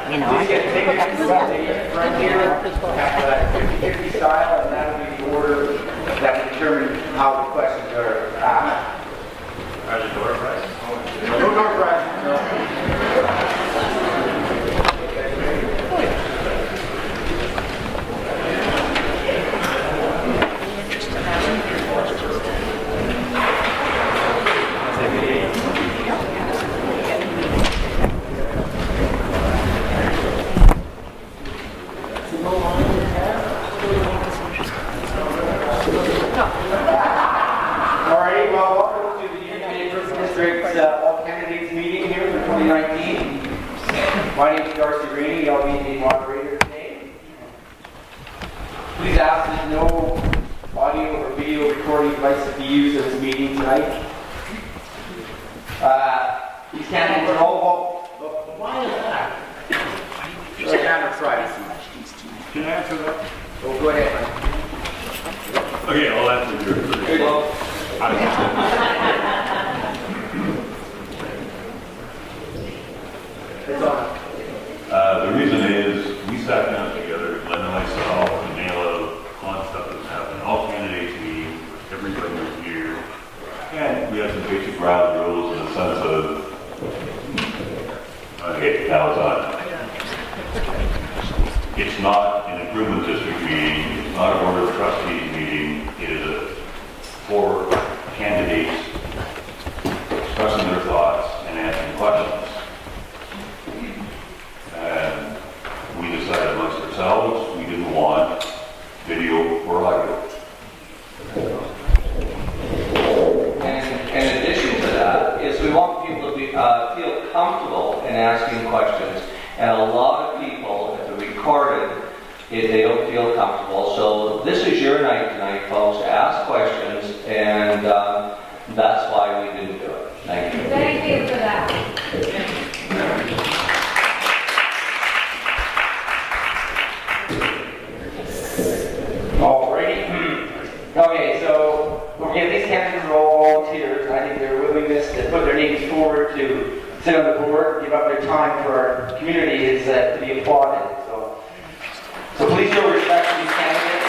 You know, I get right here, 50-50 style, and that'll be the order that will determine how the questions are asked. Are the door prizes? No door prizes, no. Alrighty, well, welcome to the United First District's All Candidates meeting here for 2019. My name is Darcy Rainey. I'll be the moderator today. Please ask that no audio or video recording devices be used at this meeting tonight. These candidates are all about... Why is that? It's a matter of privacy. Can I answer that? Oh, go ahead. Okay, I'll answer yours. There you go. It's on. The reason is we sat down together, Glenn and myself, and nail out concept that's happening. All candidates meeting, everybody was here, and we had some basic ground rules in the sense of, okay, now it's on. It's not an improvement district meeting, it's not a board of trustees meeting, it is for candidates expressing their thoughts and answering questions. And we decided amongst ourselves, we didn't want video or audio. And in addition to that, is we want people to feel comfortable in asking questions. And a lot of people, if they're recorded, if they don't feel comfortable. So this is your night tonight, folks, to ask questions, and that's why we didn't do it. Thank you. Thank you for that. Alrighty. Okay, so again, these candidates are all volunteers. I think their willingness to put their names forward to sit on the board, give up their time for our community is to be applauded. So please show respect to these candidates.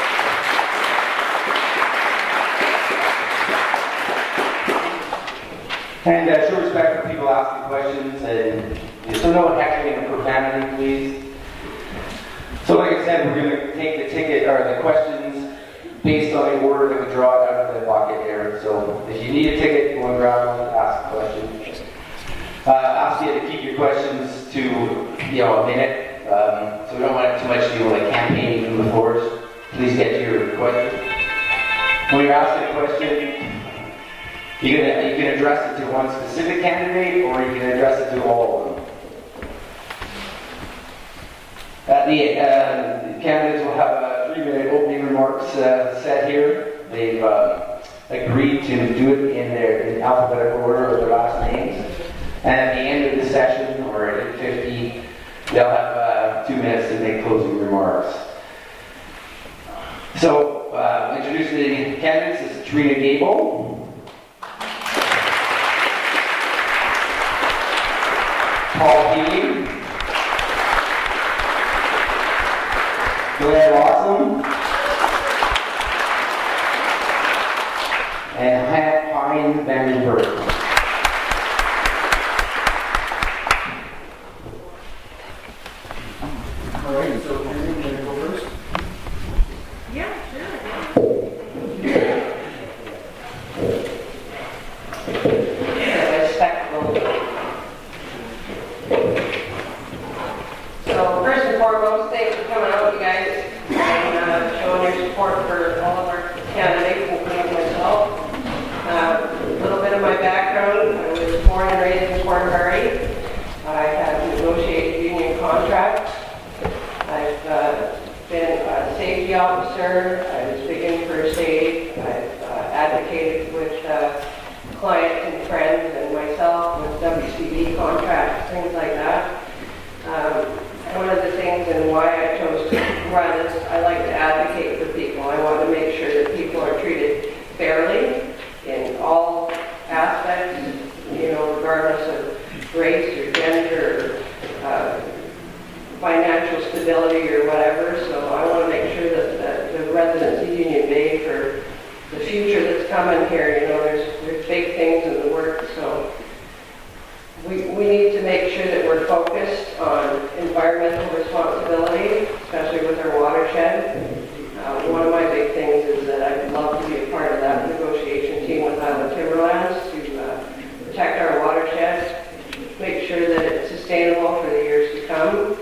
And show respect for people asking questions, and so no heckling and profanity, please. So like I said, we're going to take the ticket or the questions based on the order that we draw it out of the bucket here. So if you need a ticket, go and grab one, ask a question. Ask you to keep your questions to a minute. So we don't want too much to do like campaigning from the floors. Please get to your question. When you're asking a question, you can address it to one specific candidate, or you can address it to all of them. The candidates will have a 3-minute opening remarks set here. They've agreed to do it in alphabetical order of their last names. And at the end of the session, or at 50, they'll have 2 minutes to make closing remarks. So, introducing the candidates is Trina Gable, Paul Healy, Blair Lawson, and Hein Vandenberg. Yeah, sure. Respectful. So first and foremost, thanks for coming out, you guys, and showing your support for all of our candidates, including myself. A little bit of my background: I was born and raised in Port Hardy. I have negotiated union contracts. I've been a safety officer. I was big in first aid. I've advocated with clients and friends and myself with WCB contracts, things like that. One of the things and why I chose to run is I like to advocate for people. I want to make sure that people are treated fairly in all aspects, regardless of race or gender, disability or whatever. So I want to make sure that the residents of Union Bay, for the future that's coming here, you know, there's big things in the works. So we need to make sure that we're focused on environmental responsibility, especially with our watershed. One of my big things is that I'd love to be a part of that negotiation team with Island Timberlands to protect our watershed, make sure that it's sustainable for the years to come.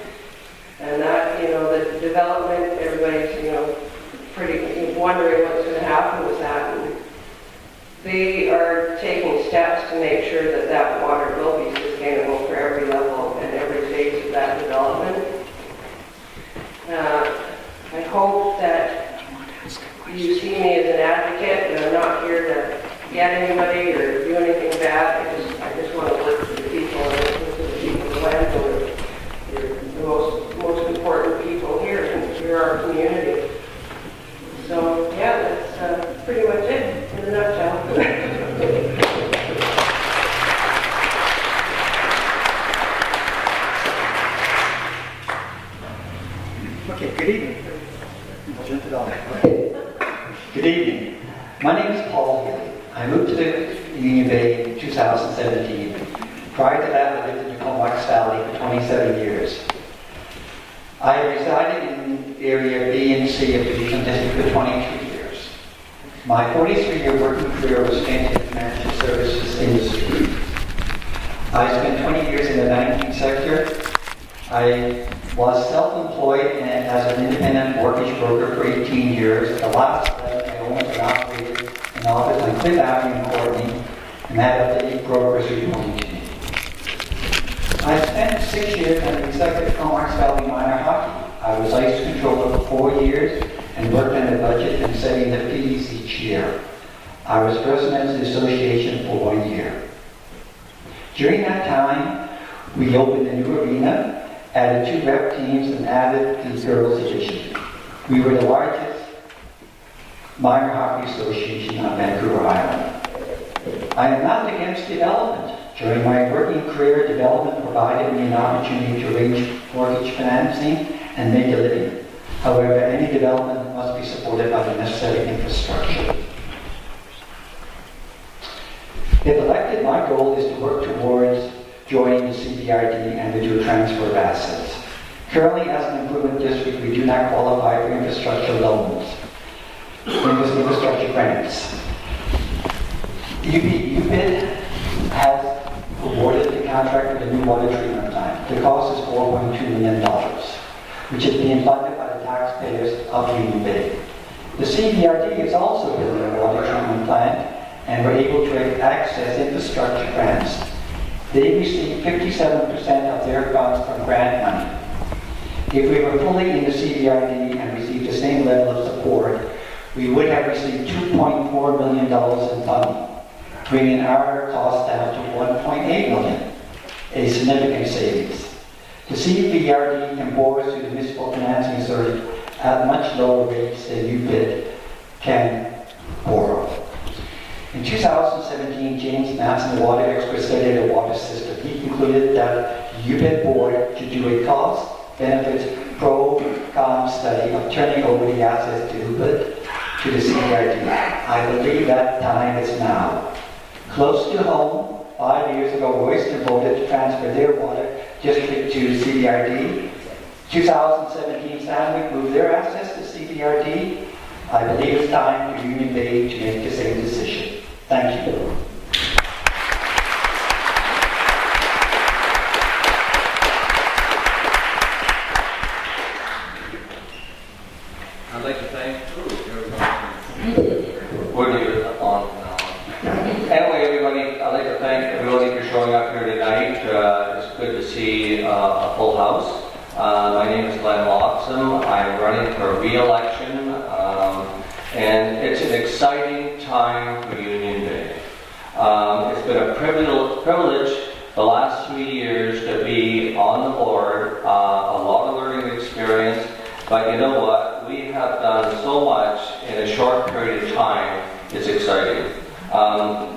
And that, you know, the development, everybody's, you know, pretty wondering what's going to happen with that. And they are taking steps to make sure that that water will be sustainable for every level and every phase of that development. I hope that you see me as an advocate, and I'm not here to get anybody or do anything bad. I just want to work for the people and listen to the people of Glenville. You're the most important people here, and you're our community. So yeah, that's pretty much it in a nutshell. Okay, good evening. Good evening. My name is Paul Healy. I moved to the Union Bay in 2017. Prior to that, I lived in the Comox Valley for 27 years. I resided in area B and C of the Regional District for 22 years. My 43-year working career was spent in the financial services industry. I spent 20 years in the banking sector. I was self-employed and as an independent mortgage broker for 18 years. The last 11, I owned and operated an office on Cliff Avenue in Courtney, and had up to 8 brokers reporting to me. I spent 6 years as an executive Comox Valley Minor Hockey. I was ice controller for 4 years and worked on the budget and setting the fees each year. I was president of the association for 1 year. During that time, we opened a new arena, added 2 rep teams, and added the girls division. We were the largest minor hockey association on Vancouver Island. I am not against development. During my working career, development provided me an opportunity to arrange mortgage financing and make a living. However, any development must be supported by the necessary infrastructure. If elected, my goal is to work towards joining the CBRD and to do a transfer of assets. Currently, as an improvement district, we do not qualify for infrastructure loans, infrastructure grants. UBID has awarded the contract for the new water treatment plant. The cost is $4.2 million, which is being funded by the taxpayers of Union Bay. The CBRD is also building a water treatment plant, and we're able to access infrastructure grants. They receive 57% of their funds from grant money. If we were fully in the CBRD and received the same level of support, we would have received $2.4 million in funding, bringing our cost down to $1.8 million, a significant savings. The CBRD can borrow through the municipal financing source at much lower rates than UBID can borrow. In 2017, James Matson, the water expert, studied a water system. He concluded that the UBID board should do a cost-benefits pro-con study of turning over the assets to UBID to the CBRD. I believe that time is now. Close to home, 5 years ago, Royston voted to transfer their water district to CBRD. 2017, Sandwich moved their assets to CBRD. I believe it's time for Union Bay to make the same decision. Thank you. I'd like to thank everybody. Anyway, everybody, I'd like to thank everybody for showing up here tonight. It's good to see a full house. My name is Glenn Loxham. I'm running for re-election, and it's an exciting time for Union Bay. It's been a privilege the last 3 years to be on the board, a lot of learning experience, but you know what? We have done so much in a short period of time. It's exciting.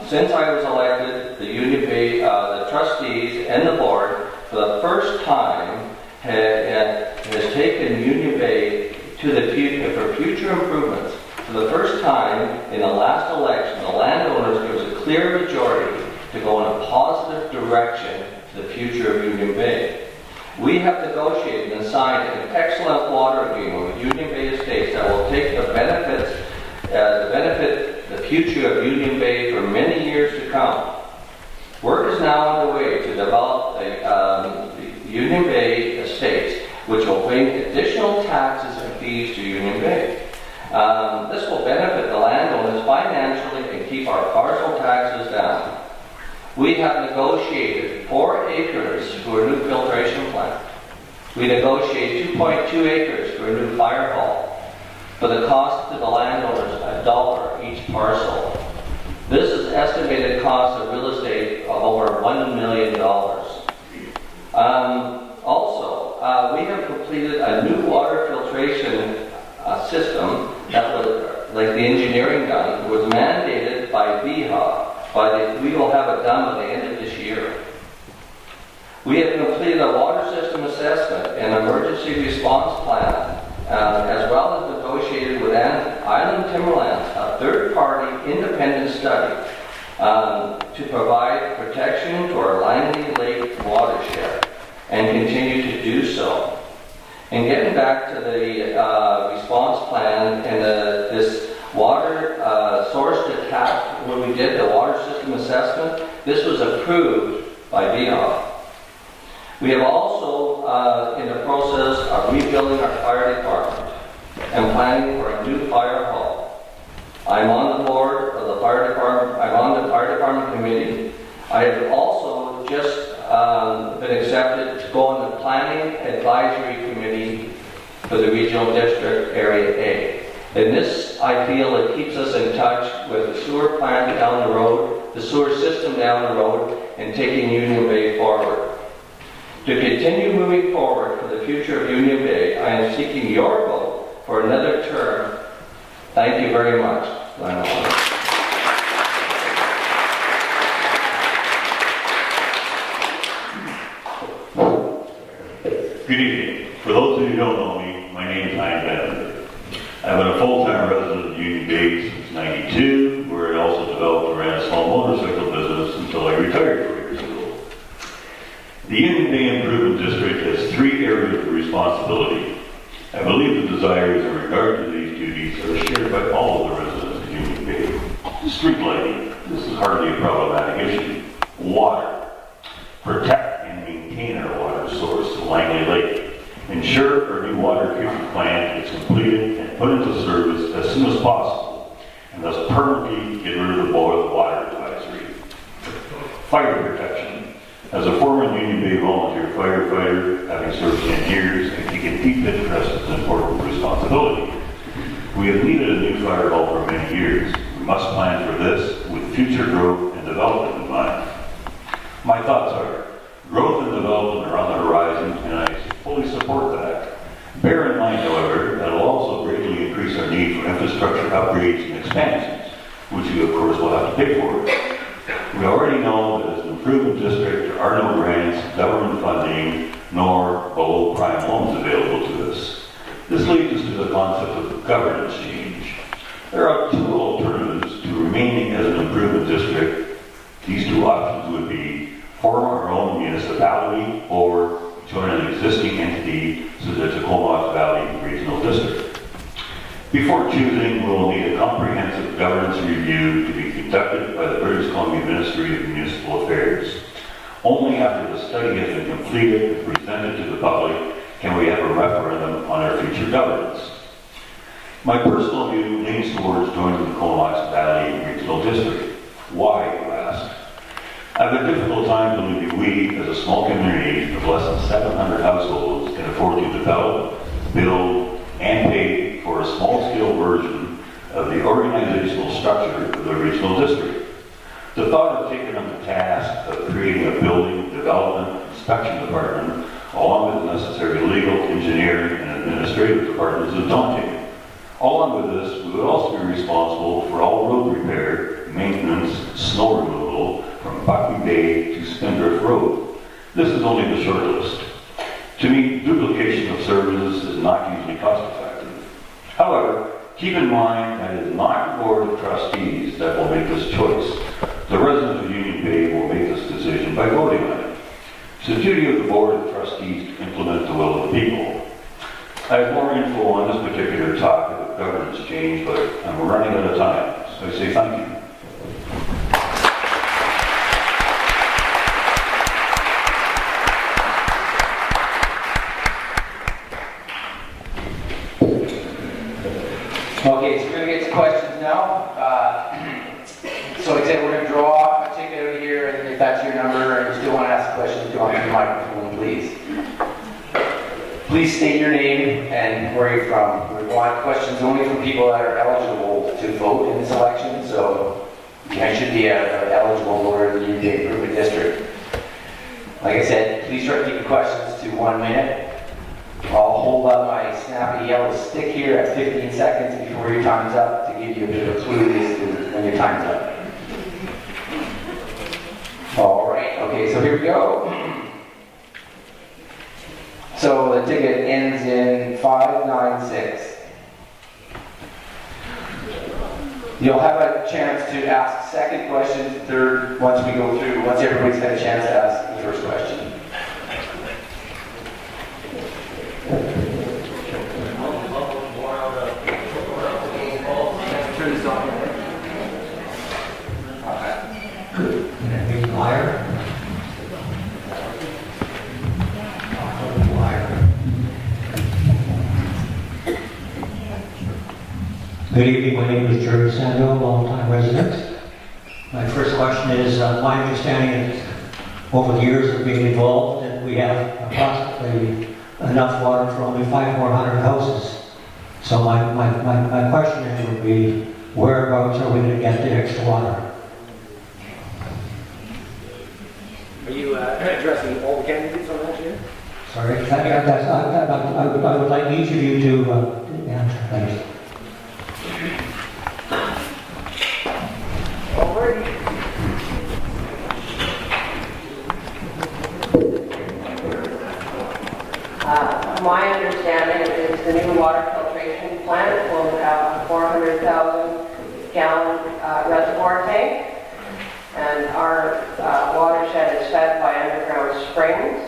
Since I was elected, the Union Bay, the trustees and the board, for the first time, has taken Union Bay to the future for future improvements. For the first time in the last election, the landowners gave us a clear majority to go in a positive direction to the future of Union Bay. We have negotiated and signed an excellent water agreement with Union Bay Estates that will take the benefit the future of Union Bay for many years to come. Work is now underway to develop the Union Bay Estates, which will bring additional taxes and fees to Union Bay. This will benefit the landowners financially and keep our parcel taxes down. We have negotiated 4 acres for a new filtration plant. We negotiated 2.2 acres for a new fire hall. For the cost to the landowners, $1 each parcel. This is estimated cost of real estate of over $1 million. We have completed a new water filtration system that was, like the engineering done, was mandated by VHA. We will have it done by the end of this year. We have completed a water system assessment and emergency response plan, as well as negotiated with Island Timberlands, a third-party independent study to provide protection to our Langley Lake watershed, and continue to do so. And getting back to the response plan and this water source to tap, when we did the water system assessment, this was approved by VHA. We have also, in the process of rebuilding our fire department and planning for a new fire hall. I'm on the board of the fire department. I'm on the fire department committee. I have also just been accepted to go on the planning advisory committee for the regional district area A. And this, I feel, it keeps us in touch with the sewer plant down the road, the sewer system down the road, and taking Union Bay forward. To continue moving forward for the future of Union Bay, I am seeking your vote for another term. Thank you very much. Good evening. For those of you who don't know me, my name is Ryan Bender. I've been a full-time resident of Union Bay since '92, where I also developed and ran a small motorcycle business until I retired 4 years ago. The Union Bay Improvement District has 3 areas of responsibility. I believe the desires in regard to these duties are shared by all of the residents of Union Bay. Street lighting, this is hardly a problematic issue. Water, protect and maintain our water source, Langley Lake. Ensure our new water treatment plant is completed and put into service as soon as possible, and thus permanently get rid of the boil water advisory. Fire protection. As a former Union Bay volunteer firefighter, having served 10 years, I take a deep interest in this important responsibility. We have needed a new fire hall for many years. We must plan for this with future growth and development in mind. My thoughts are, growth and development are on the horizon, and I fully support that. Bear in mind, however, that it will also greatly increase our need for infrastructure upgrades and expansions, which we of course will have to pay for. We already know that as an improvement district, there are no grants, government funding, nor below prime loans available to us. This leads us to the concept of governance change. There are 2 alternatives to remaining as an improvement district. These 2 options would be form our own municipality or join an existing entity such as the Comox Valley Regional District. Before choosing, we will need a comprehensive governance review to be conducted by the British Columbia Ministry of Municipal Affairs. Only after the study has been completed and presented to the public can we have a referendum on our future governance. My personal view leans towards joining the Comox Valley Regional District. Why, you ask? I have a difficult time believing we, as a small community of less than 700 households, can afford to develop, build, and pay for a small-scale version of the organizational structure of the regional district. The thought of taking on the task of creating a building, development, inspection department, along with the necessary legal, engineering, and administrative departments is daunting. Along with this, we would also be responsible for all road repair, maintenance, snow removal from Buckley Bay to Spindrift Road. This is only the short list. To me, duplication of services is not usually cost effective. However, keep in mind that it is not the Board of Trustees that will make this choice. The residents of Union Bay will make this decision by voting on it. It's the duty of the Board of Trustees to implement the will of the people. I have more info on this particular topic of governance change, but I'm running out of time, so I say thank you. Okay, so we're going to get to questions now. So like I said, we're going to draw a ticket over here, and if that's your number and you still want to ask a question, come on to the microphone, please. Please state your name and where you're from. We want questions only from people that are eligible to vote in this election, so you should be an eligible voter in the Union Bay Improvement District. Like I said, please try to keep your questions to 1 minute. I'll hold up my snappy yellow stick here at 15 seconds before your time's up to give you a bit of a clue as to when your time's up. All right, okay, so here we go. So the ticket ends in 596. You'll have a chance to ask second question, third, once we go through, once everybody's had a chance to ask the first question. Good evening, my name is Jerry Sando, long-time resident. My first question is, my understanding is over the years of being involved that we have approximately enough water for only 5 more hundred houses. So my question is would be, whereabouts are we going to get the extra water? Are you addressing all the candidates on that, Chair? Sorry, I would like each of you to answer, thanks. My understanding is the new water filtration plant will have a 400,000 gallon reservoir tank, and our watershed is fed by underground springs.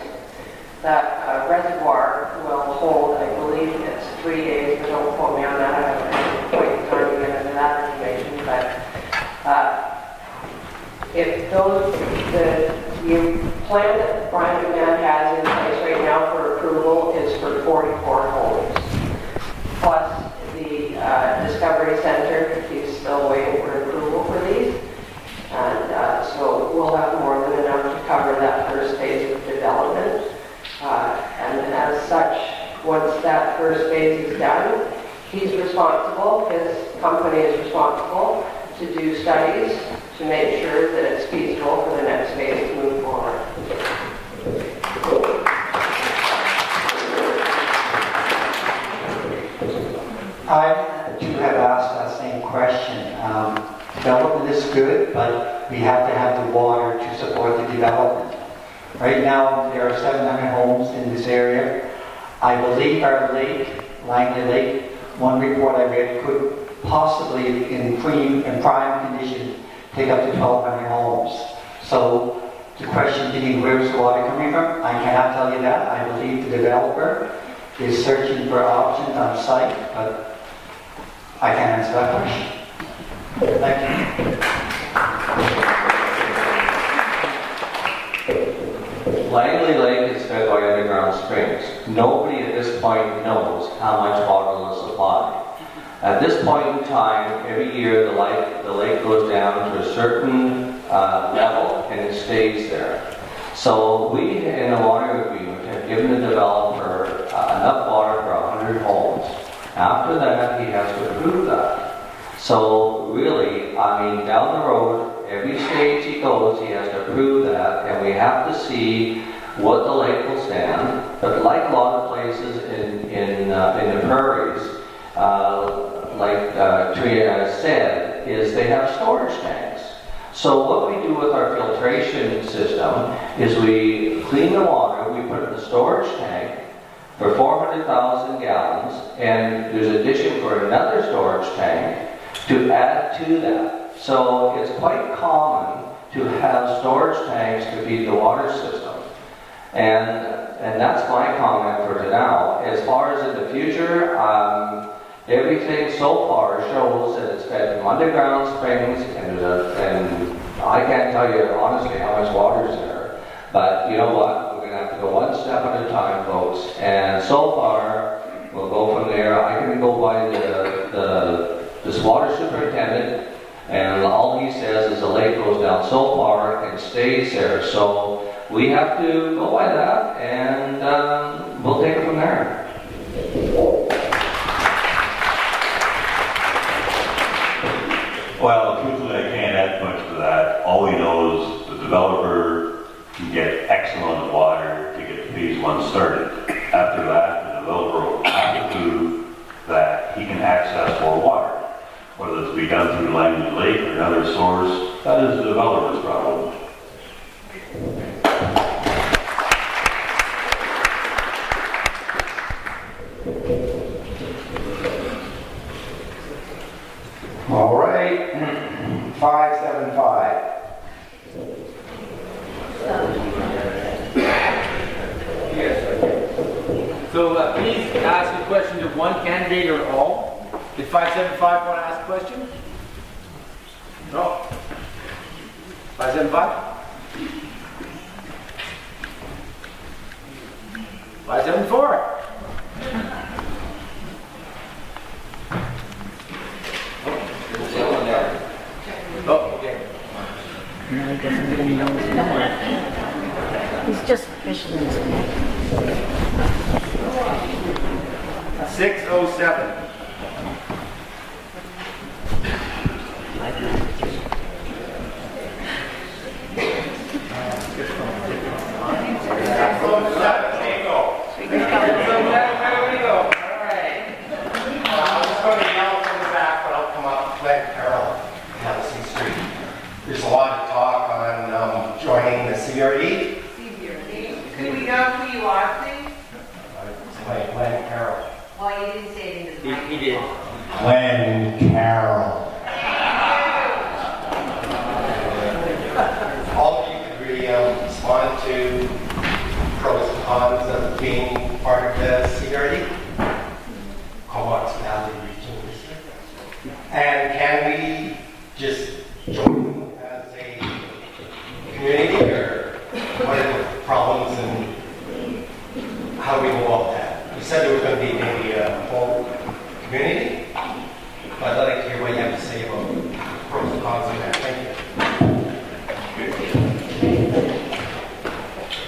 That reservoir will hold, I believe it's 3 days, but don't quote me on that, I don't have a point in time to get into that information, but if the plan that Brian McMahon has in place right now for approval is for 44 homes, plus the Discovery Center is still waiting for approval for these, and so we'll have more than enough to cover that first phase of development. And as such, once that first phase is done, he's responsible, his company is responsible to do studies to make sure that it's feasible for the next phase to move forward. I too have asked that same question. Development is good, but we have to have the water to support the development. Right now, there are 700 homes in this area. I believe our lake, Langley Lake, one report I read could possibly, in prime condition, take up to 1,200 homes. So the question being, where's the water coming from? I cannot tell you that. I believe the developer is searching for options on site, but I can't answer that question. Thank you. Langley Lake is fed by underground springs. Nobody at this point knows how much water will supply. At this point in time, every year the lake goes down to a certain level and it stays there. So we, in the water agreement, have given the developer enough water for 100 homes. After that, he has to approve that. So really, I mean, down the road, every stage he goes, he has to approve that, and we have to see what the lake will stand. But like a lot of places in the prairies, like Tria said, is they have storage tanks. So what we do with our filtration system is we clean the water, we put it in the storage tank for 400,000 gallons, and there's addition for another storage tank to add to that. So it's quite common to have storage tanks to feed the water system. And that's my comment for now. As far as in the future, everything so far shows that it's fed from underground springs, and I can't tell you honestly how much water is there. But you know what? We're going to have to go one step at a time, folks. And so far, we'll go from there. I can go by this water superintendent, and all he says is the lake goes down so far and stays there. So we have to go by that, and we'll take it from there. Well, truthfully, I can't add much to that. All we know is the developer can get X amount of water to get phase one started. After that, the developer will have to prove that he can access more water. Whether it's be done through Langley Lake or another source, that is the developer's problem. All right, 575. So please ask a question to one candidate or all. Did 575 want to ask a question? No? 575? 574? Oh, okay. No, he doesn't really know his number. He's just fishing in his net. 607. There's a lot of talk on joining the CRE. Could we know who you are, please? Glenn Carroll. Well, you didn't say it in the He did. Glenn Carroll. All of you could really respond to pros and cons of being part of the CRE, Comox Valley Regional District. And can we just join as a community, or what are the problems and how do we go about that? You said there was going to be maybe a whole community, but I'd like to hear what you have to say about pros and cons of that. Thank you.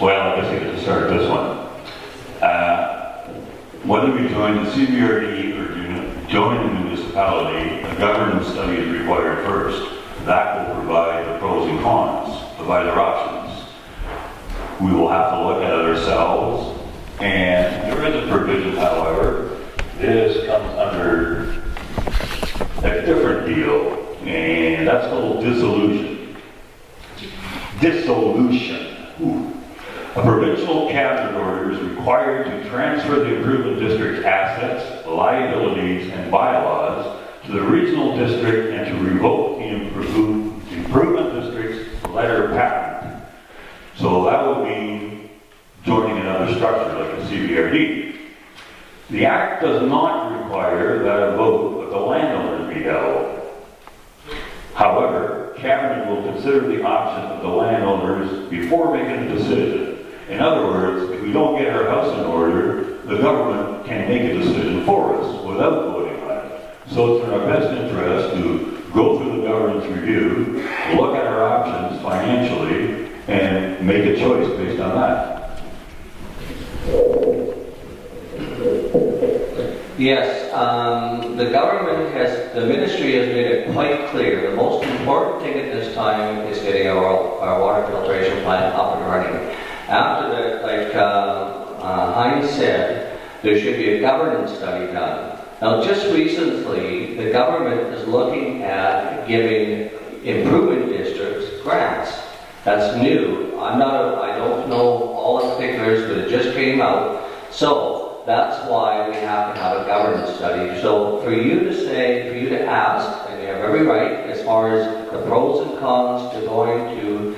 Well, I guess I get to start this one. Whether we join the CBRD or join a municipality, a governance study is required first. That will provide the pros and cons, provide our options. We will have to look at it ourselves, and there is a provision, however, this comes under a different deal, and that's called dissolution. Dissolution. Ooh. A provincial cabinet order is required to transfer the improvement district's assets, liabilities, and bylaws to the regional district and to revoke the improvement district's letter patent. So that would mean joining another structure like a CBRD. The Act does not require that a vote of the landowners be held. However, Cabinet will consider the option of the landowners before making a decision. In other words, if we don't get our house in order, the government can make a decision for us without voting on it. So it's in our best interest to go through the governance review, look at our options financially, and make a choice based on that. Yes, the ministry has made it quite clear. The most important thing at this time is getting our water filtration plant up and running. After that, like Heinz said, there should be a governance study done. Now, just recently, the government is looking at giving improvement districts grants. That's new. I don't know all of particulars, but it just came out. So that's why we have to have a governance study. So for you to say, for you to ask, and you have every right, as far as the pros and cons to going to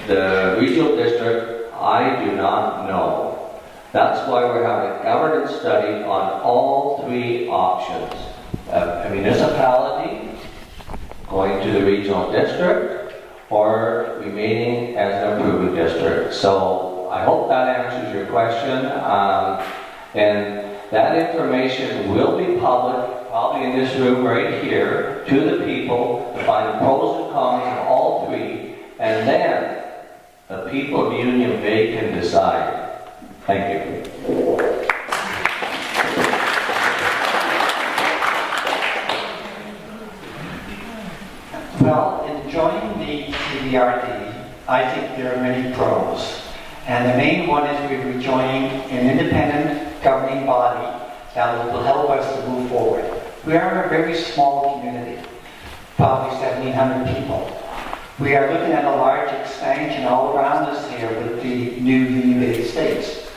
the regional district, I do not know. That's why we're having a governance study on all three options. A municipality, going to the regional district, or remaining as an improvement district. So I hope that answers your question. And that information will be public, probably in this room right here, to the people to find the pros and cons of all three, and then the people of Union Bay can decide. Thank you. Well, in joining the CBRD, I think there are many pros. And the main one is we're joining an independent governing body that will help us to move forward. We are a very small community, probably 1,700 people. We are looking at a large expansion all around us here with the new Union Bay Estates.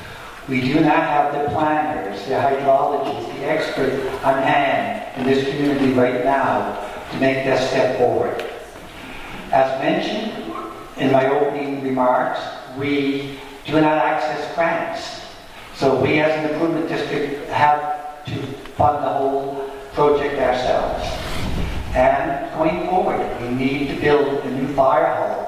We do not have the planners, the hydrologists, the experts on hand in this community right now to make that step forward. As mentioned in my opening remarks, we do not access grants. So we as an improvement district have to fund the whole project ourselves. And going forward, we need to build a new fire hall.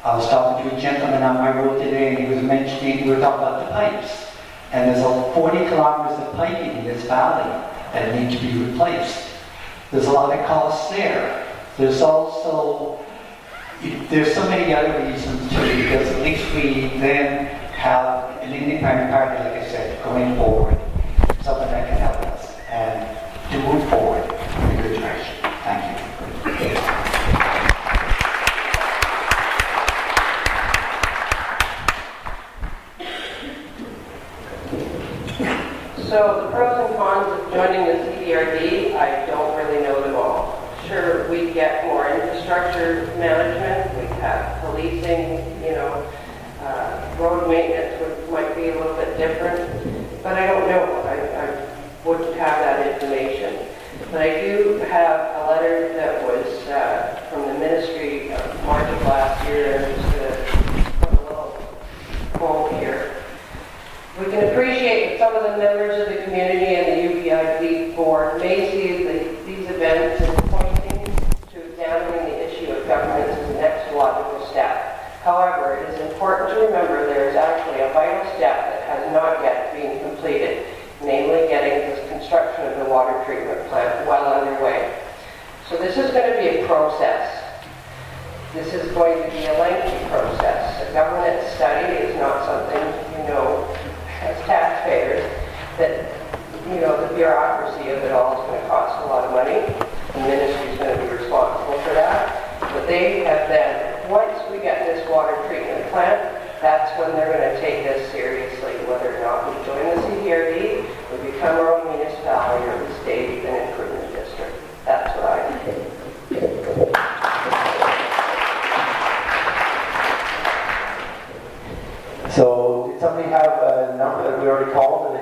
I was talking to a gentleman on my road today, and he was mentioning, we were talking about the pipes. And there's 40 kilometers of piping in this valley that need to be replaced. There's a lot of costs there. There's also, there's so many other reasons too, because at least we then have an independent party, like I said, going forward. Something that can help us and to move forward in a good direction. Thank you. So the pros and cons of joining the CBRD, I don't really know them all. Sure, we'd get more infrastructure management, we'd have policing, road maintenance might be a little bit different, but I don't know. I wouldn't have that information. But I do have a letter that was from the Ministry of March of last year, and I'm just going to put a little quote here. We can appreciate that some of the members of the community and the UBID board may see these events as pointing to examining the issue of governance as the next logical step. However, it is important to remember there is actually a vital step that has not yet been completed, namely getting the construction of the water treatment plant well underway. So this is going to be a process. This is going to be a lengthy process. A governance study is not something, as taxpayers, that, the bureaucracy of it all is going to cost a lot of money. The ministry is going to be responsible for that. But they have then, once we get this water treatment plant, that's when they're going to take this seriously, whether or not we join the CBRD, we become our own municipality, or we stay an improvement district. That's what I think. So, did somebody have a number that we already called?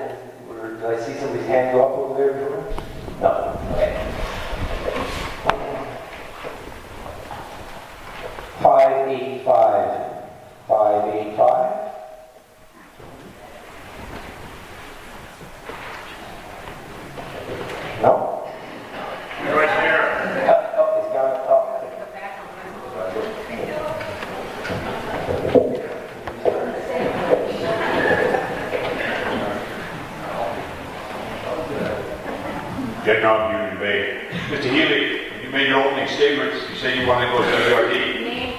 Or did I see somebody's hand go up over there? No. Okay. 585. 585. No? Right here. Oh, he's got it. Oh. Getting off Union Bay. Mr. Healy, you made your opening statements. You said you want to go to the RD.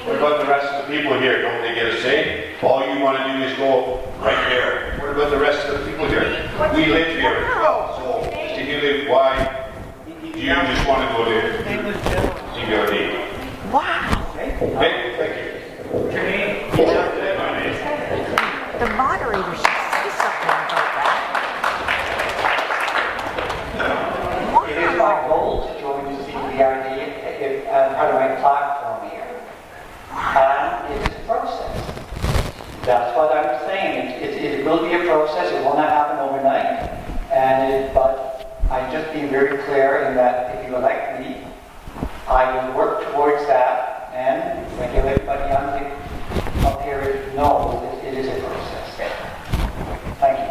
What about the rest of the people here? Don't they get a say? All you want to do is go right there. What about the rest of the people here? We live here as well. So, Mr. Healy, why do you just want to go to CBRD? Wow. Okay, thank you. Your name? My name. The moderator should say something about that. It is my goal to join the CBRD as part of my platform here. And it's a process. That's what I'm saying. it will be a process. It will not happen overnight. But I'm just being very clear in that if you elect me, I will work towards that and make everybody on the up here know that it is a process. Thank you.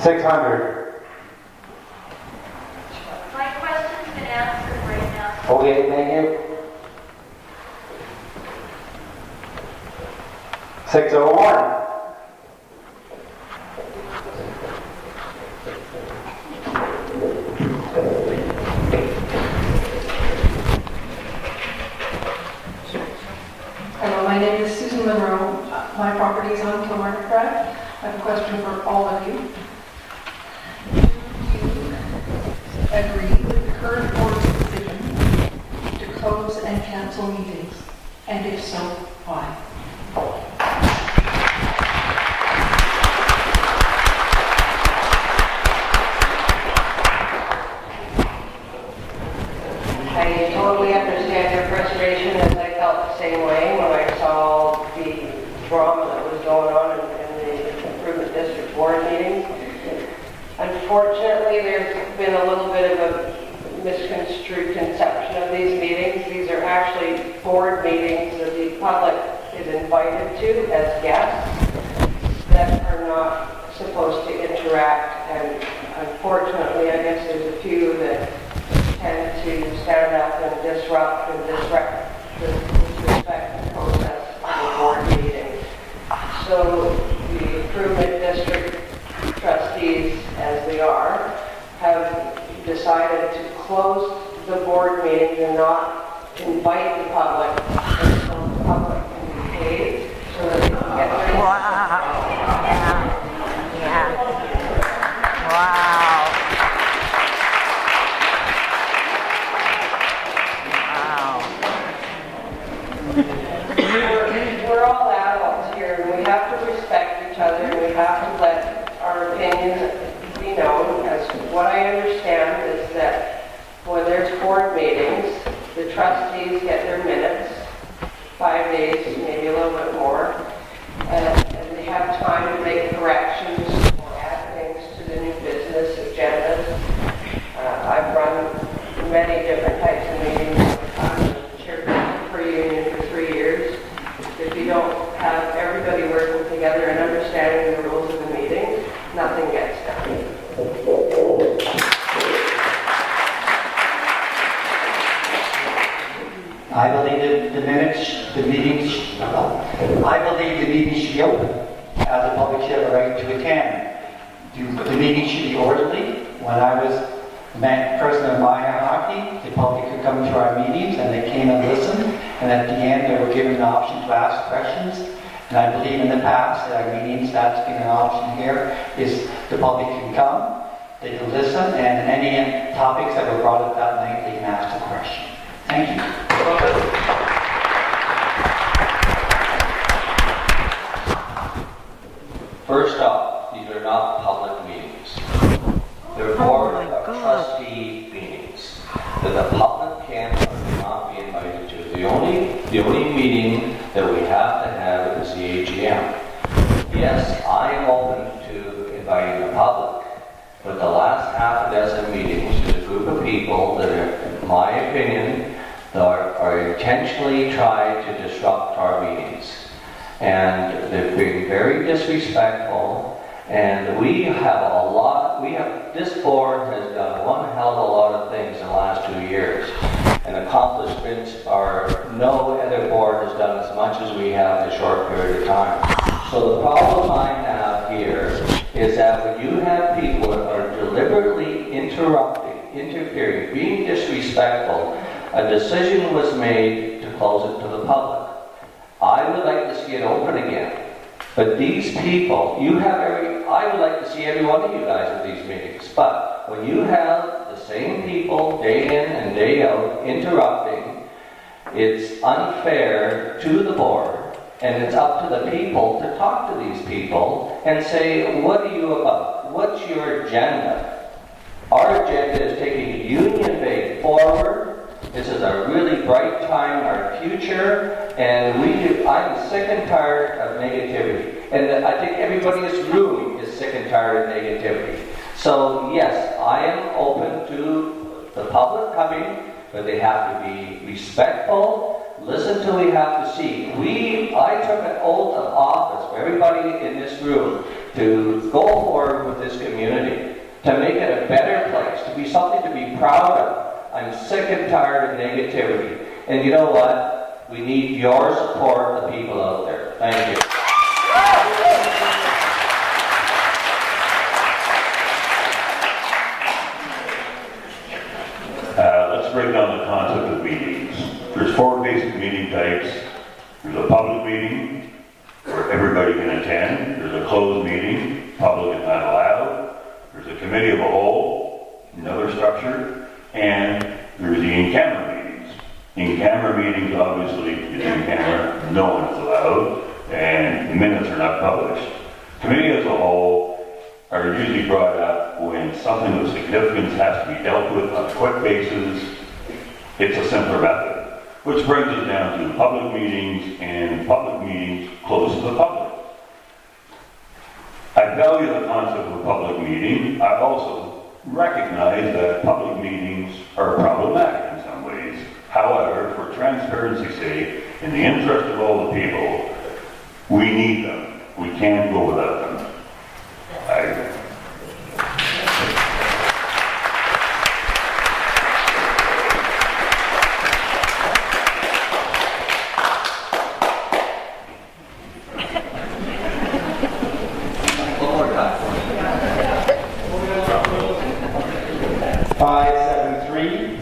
$600. My question's been answered right now. Okay, thank you. 601. Hello, my name is Susan Monroe. My property is on Kilmarnock Drive. I have a question for all of you. Do you agree with the current board's decision to close and cancel meetings? And if so, why? I totally understand your frustration, as I felt the same way when I saw the drama that was going on in the Improvement District Board meetings. Unfortunately, there's been a little bit of a misconstrued conception of these meetings. These are actually board meetings that the public is invited to as guests that are not supposed to interact. And unfortunately, I guess there's a few that tend to stand up and disrupt and disrespect the process of the board meeting. So the Improvement District trustees, as they are, have decided to close the board meetings and not invite the public until the public can be paid so that they can get their... We're all adults here, and we have to respect each other, and we have to let our opinions be known. As what I understand is that when there's board meetings, the trustees get their minutes, 5 days, maybe a little bit more, and they have time to make corrections or add things to the new business agendas. I've run many different types of meetings. I'm chairman per union for 3 years. If you don't have everybody working together and understanding the rules of the meeting, nothing gets done. I believe the meetings should be open, as the public should have a right to attend. The meeting should be orderly. When I was president of my hockey, the public could come to our meetings and they came and listened, and at the end they were given the option to ask questions. And I believe in the past at our meetings that's been an option here, is the public can come, they can listen, and any topics that were brought up that night, they can ask the question. Thank you. First off, these are not public meetings. They're board of trustee meetings that the public can or cannot be invited to. The only meeting that we have to have is the AGM. Yes, I am open to inviting the public, but the last half a dozen meetings is a group of people that are, in my opinion, are intentionally trying to disrupt our meetings. And they're being very disrespectful, and we have a lot, this board has done one hell of a lot of things in the last 2 years, and accomplishments are, no other board has done as much as we have in a short period of time. So the problem I have here is that when you have people that are deliberately interrupting, interfering, being disrespectful, a decision was made to close it to the public. I would like to see it open again. But these people, I would like to see every one of you guys at these meetings. But when you have the same people day in and day out interrupting, it's unfair to the board, and it's up to the people to talk to these people and say, what are you about? What's your agenda? Our agenda is taking bright time in our future, and I'm sick and tired of negativity. And I think everybody in this room is sick and tired of negativity. So yes, I am open to the public coming, but they have to be respectful, listen till we have to see. I took an oath of office for everybody in this room to go forward with this community, to make it a better place, to be something to be proud of. I'm sick and tired of negativity. And you know what? We need your support, the people out there. Thank you. Let's break down the concept of meetings. There's 4 basic meeting types. There's a public meeting, where everybody can attend. There's a closed meeting, public is not allowed. There's a committee of a whole, another structure, and there's the in-camera meetings. In-camera meetings, obviously, is in camera, no one is allowed, and the minutes are not published. Committee as a whole are usually brought up when something of significance has to be dealt with on a quick basis. It's a simpler method, which brings us down to public meetings and public meetings close to the public. I value the concept of a public meeting. I also recognize that public meetings are problematic in some ways. However, for transparency's sake, in the interest of all the people, we need them. We can't go without them. One more time. 573.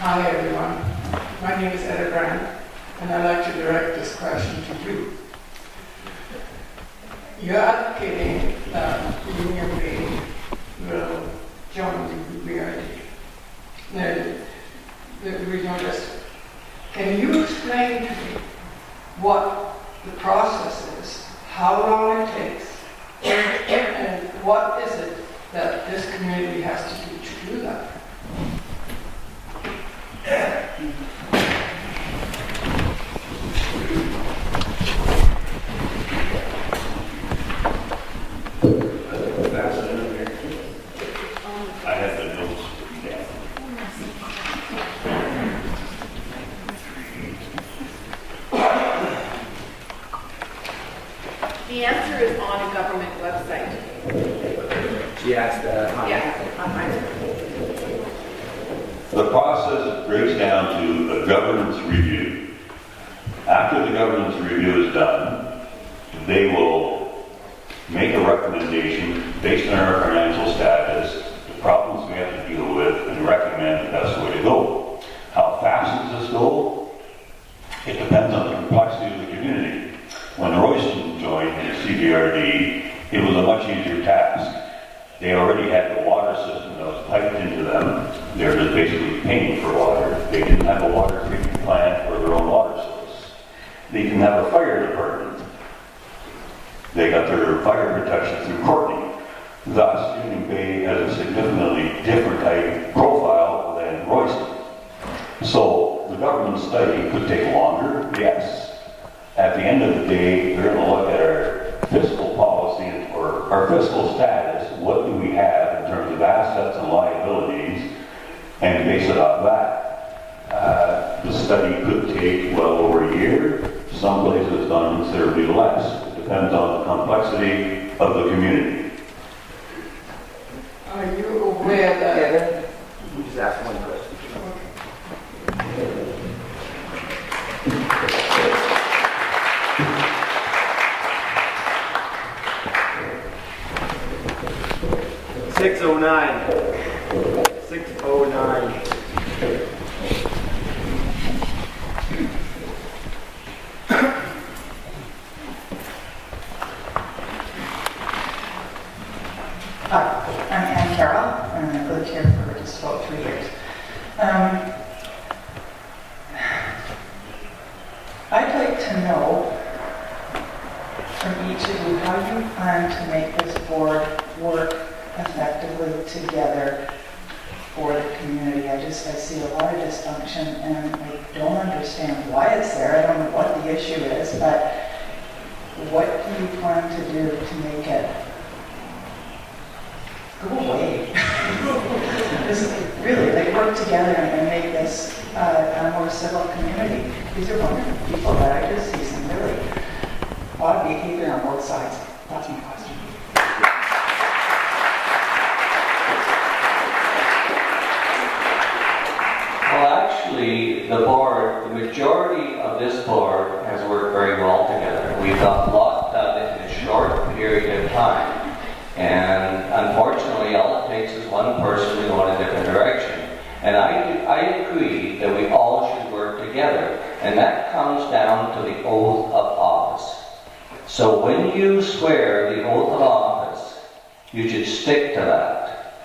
Hi everyone, my name is Etta Grant, and I'd like to direct this question to you. You're advocating that the Union Bay will join the BRD, the regional district. Can you explain to me what the process is, how long it takes, and what is it that this community has to do that? I have the notes. The answer is on a government website. She asked, The process breaks down to a governance review. After the governance review is done, they will make a recommendation based on our financial status, the problems we have to deal with, and recommend the best way to go. How fast does this go? It depends on the complexity of the community. When Royston joined the CBRD, it was a much easier task. They already had the water system that was piped into them. They were just basically paying for water. They didn't have a water treatment plant or their own water source. They didn't have a fire department. They got their fire protection through Courtney. Thus, Union Bay has a significantly different type profile than Royston. So, the government study could take longer, yes. At the end of the day, they're going to look at our fiscal policy or our fiscal status. What do we have in terms of assets and liabilities, and base it off that. The study could take well over a year. Some places done considerably less. It depends on the complexity of the community. Are you aware that... You just asked one question. Hi, I'm Ann Carroll, and I've lived here for just about 3 years. I'd like to know from each of you how you plan to make this board work effectively together for the community. I see a lot of dysfunction, and I don't understand why it's there. I don't know what the issue is, but what do you plan to do to make it go away? Just really, work together and make this a more civil community. These are wonderful people, but I just see some really odd behavior on both sides. That's my question. Well, actually, the board, the majority of this board has worked very well together. We've got a lot done in a short period of time. And unfortunately, all it takes is one person to go in a different direction. And I agree that we all should work together. And that comes down to the oath of office. So when you swear the oath of office, you should stick to that.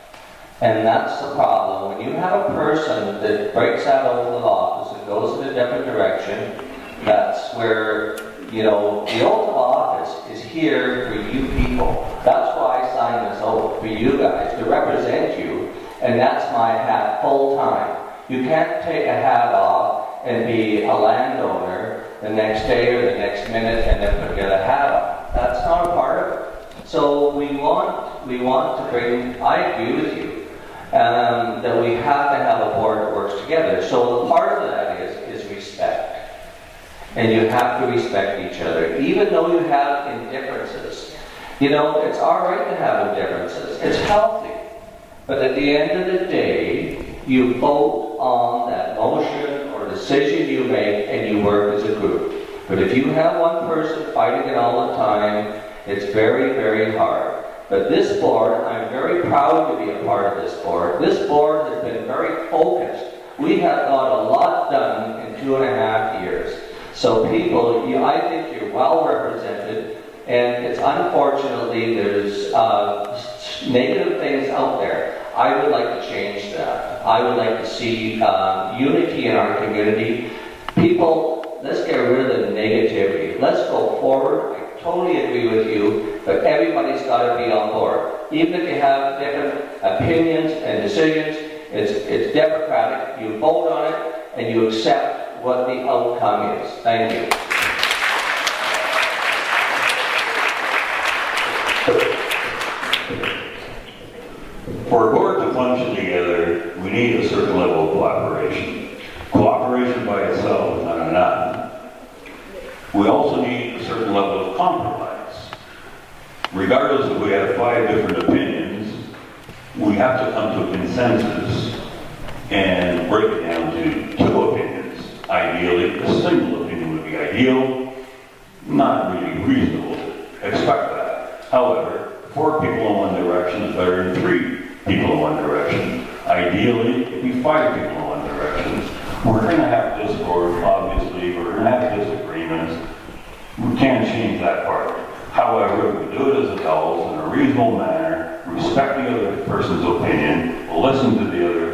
And that's the problem. When you have a person that breaks that oath of office and goes in a different direction, that's where, the oath of office is here for you people. That's why I signed this oath, for you guys, to represent you. And that's my hat full time. You can't take a hat off and be a landowner the next day or the next minute and then forget a hat on. That's not a part of it. So we want to bring, I agree with you, that we have to have a board that works together. So the part of that is respect. And you have to respect each other, even though you have indifferences. It's all right to have indifferences. It's healthy. But at the end of the day, you vote on that motion or decision you make and you work as a group. But if you have one person fighting it all the time, it's very, very hard. But this board, I'm very proud to be a part of this board. This board has been very focused. We have got a lot done in 2.5 years. So people, I think you're well represented, and it's unfortunately there's negative things out there. I would like to change that. I would like to see unity in our community. People, let's get rid of the negativity. Let's go forward. I totally agree with you, but everybody's got to be on board. Even if you have different opinions and decisions, it's democratic. You vote on it, and you accept what the outcome is. Thank you. For a board to function together, we need a certain level of cooperation. Cooperation by itself is not enough. We also need a certain level of compromise. Regardless if we have 5 different opinions, we have to come to a consensus and break it down to 2 opinions. Ideally, a single opinion would be ideal, not really reasonable to expect that. However, 4 people in one direction is better than 3 people in one direction. Ideally, it'd be 5 people in one direction. We're going to have discord, obviously, we're going to have disagreements. We can't change that part. However, we do it as adults in a reasonable manner, respect the other person's opinion, listen to the other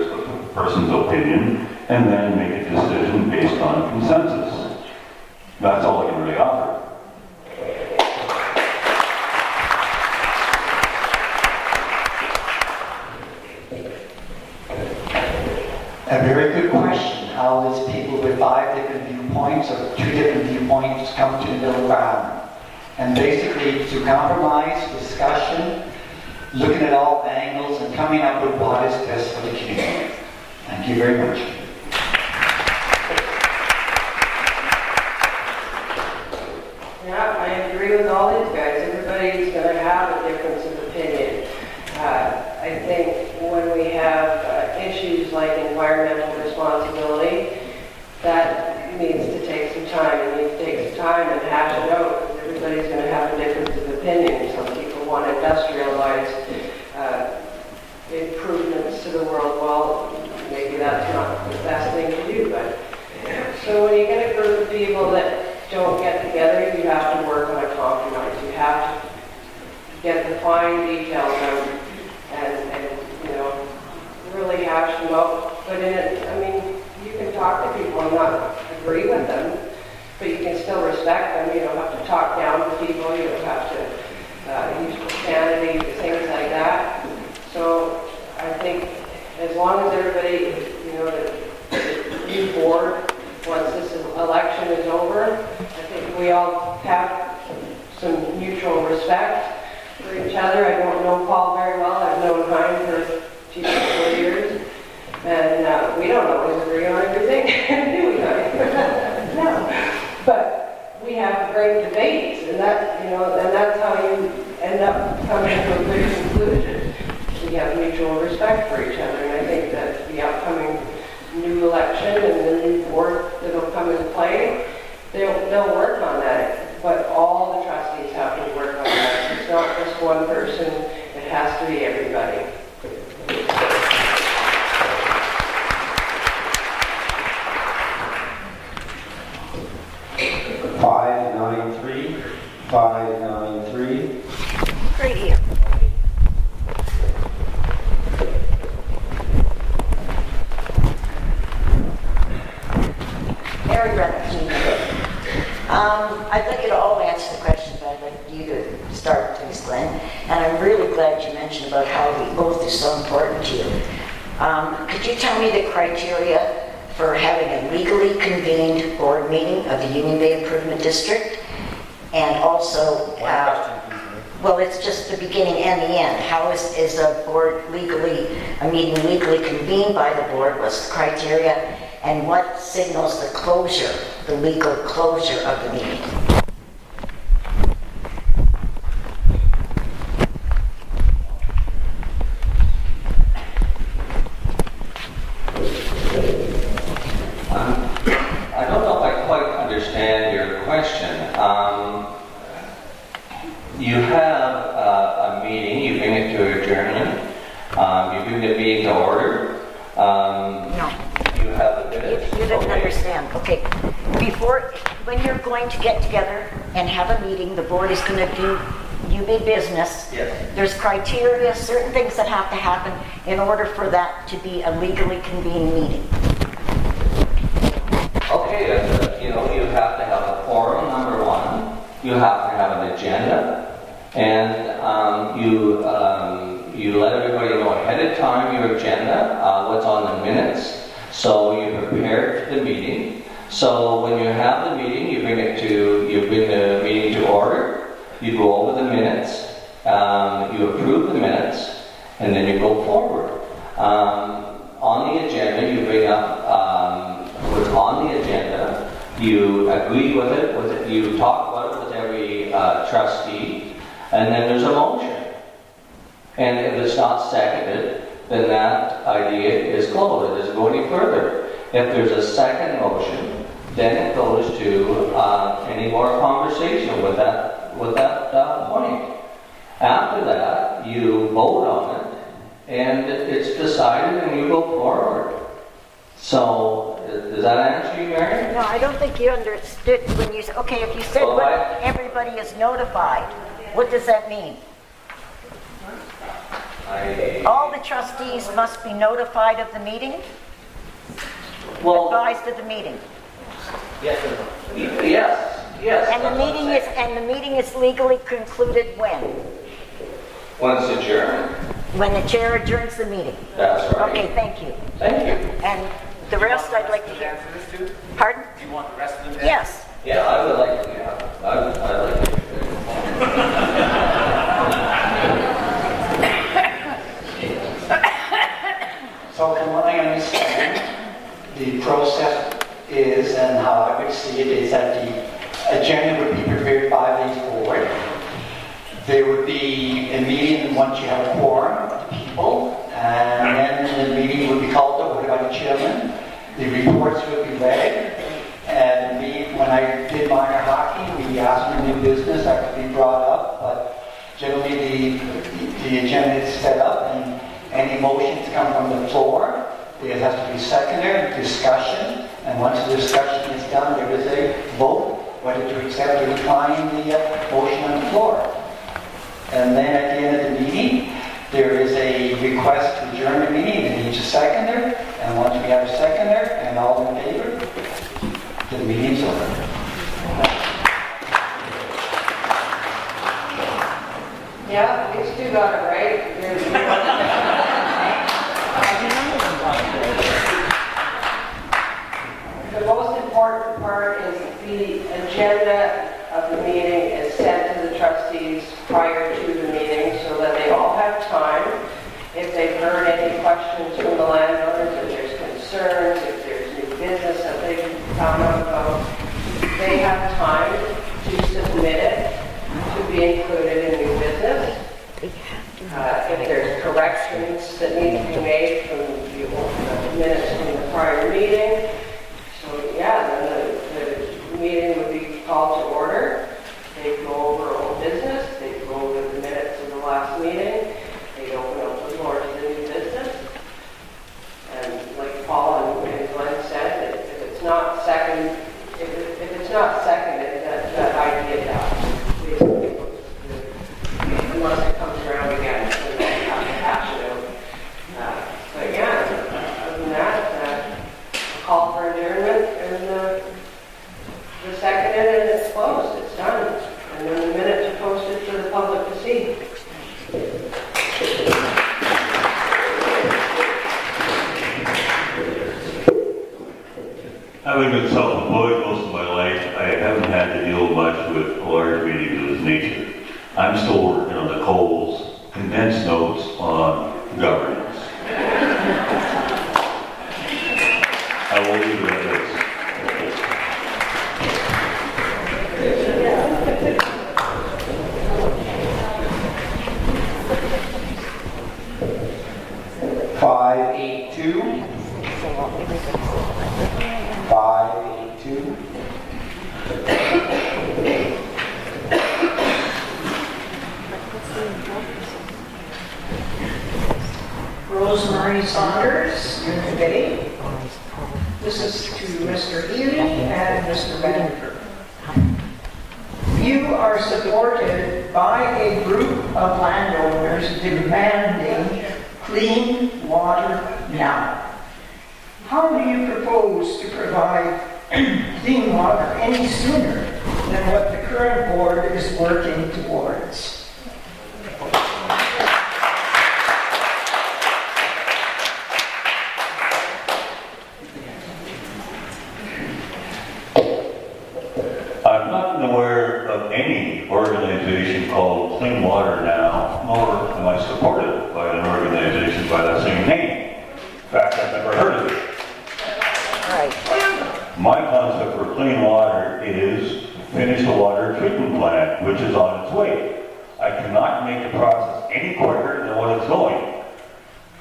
person's opinion, and then make a decision based on consensus. That's all I can really offer. A very good question. How does people with 5 different viewpoints or 2 different viewpoints come to the middle ground? And basically, through compromise, discussion, looking at all angles, and coming up with what is best for the community. Thank you very much. Yeah, I agree with all these guys. Everybody's going to have a difference of opinion. I think when we have issues like environmental responsibility, that needs to take some time. It needs to take some time and hash it out, because everybody's going to have a difference of opinion. Some people want to industrialize improvements to the world. Well, maybe that's not the best thing to do, but so when you get a group of people that don't get together, you have to work on a compromise. You have to get the fine details out hash them out, but in it, I mean, you can talk to people and not agree with them, but you can still respect them. You don't have to talk down to people, you don't have to use profanity, things like that. So I think as long as everybody, you know, the new board, once this election is over, I think we all have some mutual respect for each other. I don't know Paul very well. I've known Hein for 2 years. And we don't always agree on everything, do we, Hein? No. But we have great debates, and that, you know, and that's how you end up coming to a good conclusion. We have mutual respect for each other, and I think that the upcoming new election and the new board that'll come into play, they'll work on that. But all the trustees have to work on that. It's not just one person, it has to be everybody. Five nine three. Right here. Mary Reynolds. I'd like you to all answer the question, but I'd like you to start, please, Glenn. And I'm really glad you mentioned about how the oath is so important to you. Could you tell me the criteria for having a legally convened board meeting of the Union Bay Improvement District? And also, well, it's just the beginning and the end. How is a board a meeting legally convened by the board? What's the criteria? And what signals the closure, the legal closure of the meeting? I don't know if I quite understand your question. You have a meeting, you bring it to adjournment, you bring the meeting to order. No. You have a bit. You didn't understand. Okay. When you're going to get together and have a meeting, the board is going to do UB business. Yes. There's criteria, certain things that have to happen in order for that to be a legally convened meeting. Okay, you know, you have to have a quorum, number one. You have to have an agenda, and you let everybody know ahead of time your agenda, what's on the minutes, so you prepare for the meeting. So when you have the meeting, you bring the meeting to order. You go over the minutes, you approve the minutes, and then you go forward. On the agenda, you bring up what's on the agenda. You agree with it, you talk about it with every trustee, and then there's a motion. And if it's not seconded, then that idea is closed. It doesn't go any further. If there's a second motion, then it goes to any more conversation with that point. After that, you vote on it, and it's decided, and you go forward. So, does that answer you, Mary? No, I don't think you understood when you said, okay, if you said everybody is notified, what does that mean? All the trustees must be notified of the meeting? Well, advised of the meeting? Yes. Yes. And the meeting is legally concluded when? When it's adjourned. When the chair adjourns the meeting? That's right. Okay, thank you. Thank you. And the rest I'd like to hear. Pardon? Do you want the rest of them? Yes. Yeah, I would like to, I'd like to. So from what I understand, the process is, and how I would see it, is that the agenda would be prepared 5 days forward. There would be a meeting once you have a quorum of the people, and then the meeting would be called to order by the chairman. The reports would be read, and when I did minor hockey, we asked for new business that could be brought up, but generally the agenda is set up, and any motions come from the floor. It has to be seconded, discussion, and once the discussion is done, there is a vote whether to accept or decline the motion on the floor. And then at the end of the meeting, there is a request to adjourn adjourn the meeting, it needs a seconder, and once we have a seconder, and all in favor, the meeting's over. Yeah, these two got it right. The most important part is the agenda of the meeting is sent to the trustees prior to the meeting so that they all have time. If they've heard any questions from the landowners, if there's concerns, if there's new business that they've found out about, they have time to submit it to be included in new business. If there's corrections that need to be made from the minutes from the prior meeting, so yeah, then the meeting would be called to order. They'd go over old business, they'd go over the minutes of the last meeting, they'd open up the floor to the new business. And like Paul and Glenn said, if it's not seconded, that idea dies. Basically, unless it comes around again, then they have to hash it out. But yeah, other than that, call for adjournment, and the seconded, and it's closed, it's done. And then the minutes are posted for the public to see. Having been self-employed most of my life, I haven't had to deal much with large meetings of this nature. I'm still working on the Coles condensed notes on governance. I will leave it at this. Rosemary Saunders, Union Bay. This is to Mr. Healy and Mr. Vandenberg. You are supported by a group of landowners demanding clean water now. How do you propose to provide clean water any sooner than what the current board is working towards? I'm not aware of any organization called Clean Water Now, nor am I supported by an organization by that same name. In fact, I've never heard of it. My concept for clean water is finish the water treatment plant, which is on its way. I cannot make the process any quicker than what it's going.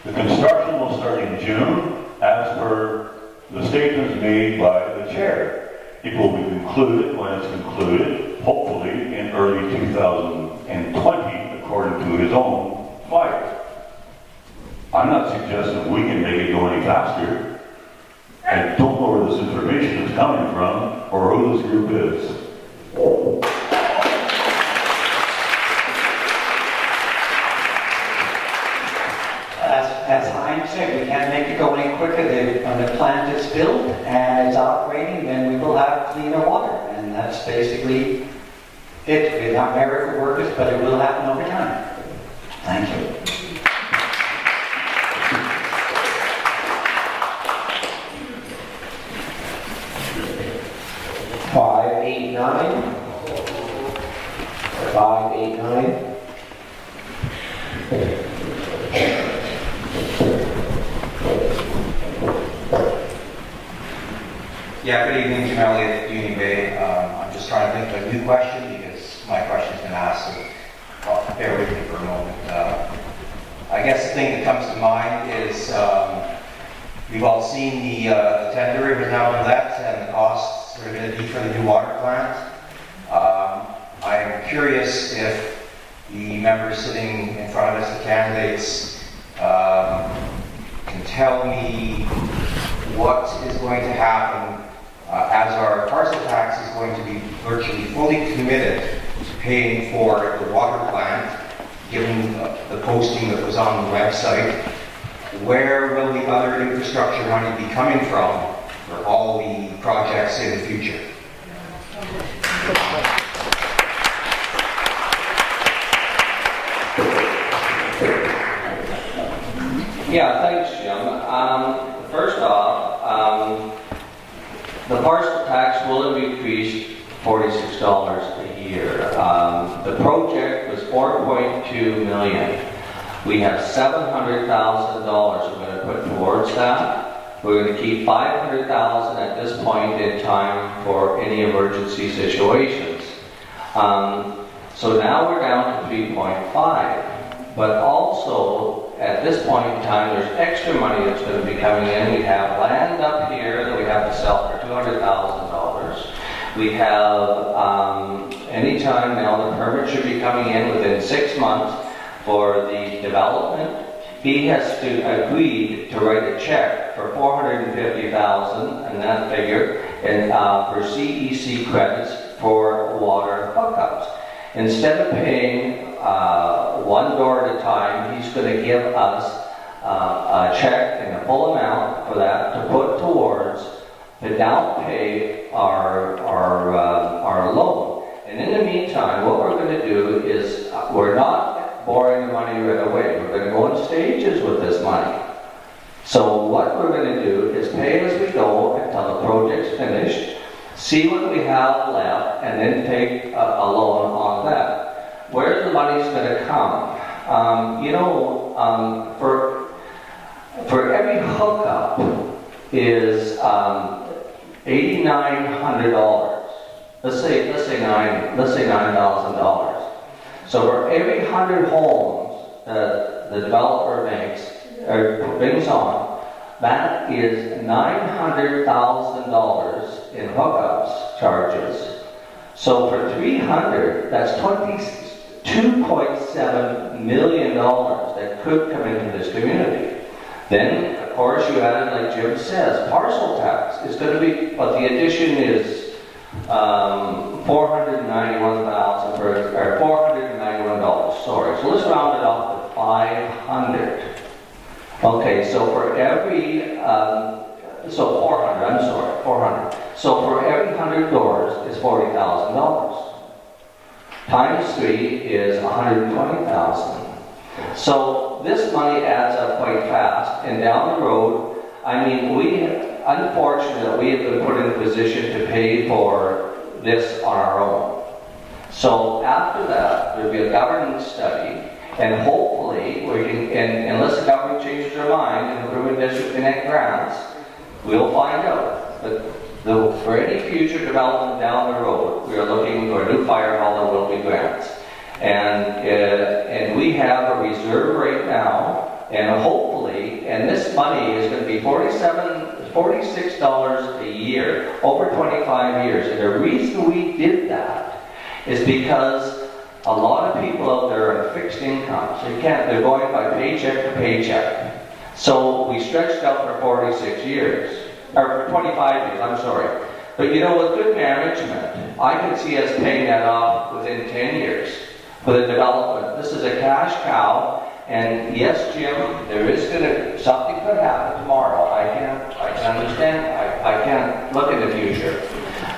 The construction will start in June, as per the statements made by the chair. It will be concluded when it's concluded, hopefully in early 2020, according to his own file. I'm not suggesting we can make it go any faster. I don't know where this information is coming from or who this group is. As Heinz said, we can't make it go any quicker. When the plant is built and it's operating, then we will have cleaner water. And that's basically it. We're not miracle workers, but it will happen over time. Thank you. Yeah, good evening, Jim Elliott, Union Bay. I'm just trying to think of a new question because my question's been asked, so bear with me for a moment. I guess the thing that comes to mind is we've all seen the tender it was now let and the costs that are going to be for the new water plant. I am curious if the members sitting in front of us, the candidates, can tell me what is going to happen as our parcel tax is going to be virtually fully committed to paying for the water plant, given the posting that was on the website. where will the other infrastructure money be coming from for all the projects in the future? Yeah, thanks, Jim. First off, the parcel tax will have increased $46 a year. The project was $4.2 million. We have $700,000 we're going to put towards that. We're going to keep $500,000 at this point in time for any emergency situations. So now we're down to 3.5. But also, at this point in time, there's extra money that's going to be coming in. We have land up here that we have to sell for $200,000. We have, anytime now, the permit should be coming in within 6 months for the development. He has to agree to write a check for $450,000 and that figure, and for CEC credits for water hookups. Instead of paying one door at a time, he's going to give us a check in the full amount for that to put towards to down pay our loan. And in the meantime, what we're going to do is we're not borrowing the money right away. We're going to go in stages with this money. So what we're going to do is pay as we go until the project's finished, see what we have left, and then take a loan on that. Where the money's going to come? For every hookup is $8,900. Let's say $9,000. So for every 100 homes that the developer makes or brings on, that is $900,000 in hookups charges. So for 300, that's $22.7 million that could come into this community. Then, of course, you add, like Jim says, parcel tax is going to be, but the addition is $491,000 or $491. Sorry, so let's round it off to 500. Okay, so for every 400. So for every 100 doors is $40,000. Times 3 is $120,000. So this money adds up quite fast, and down the road, I mean, unfortunately, we have been put in a position to pay for this on our own. So after that, there'll be a governance study, and hopefully, we can, and unless the government changes their mind and the Improvement District Connect grants, we'll find out. But for any future development down the road, we are looking for a new fire hall and will be grants. And we have a reserve right now, and hopefully, and this money is going to be $46 a year over 25 years. And the reason we did that is because a lot of people out there are on fixed income, so they're going by paycheck to paycheck. So we stretched out for 46 years, or for 25 years, I'm sorry. But you know, with good management, I can see us paying that off within 10 years for the development. This is a cash cow, and yes, Jim, there is something could happen tomorrow. I can understand, I can't look in the future.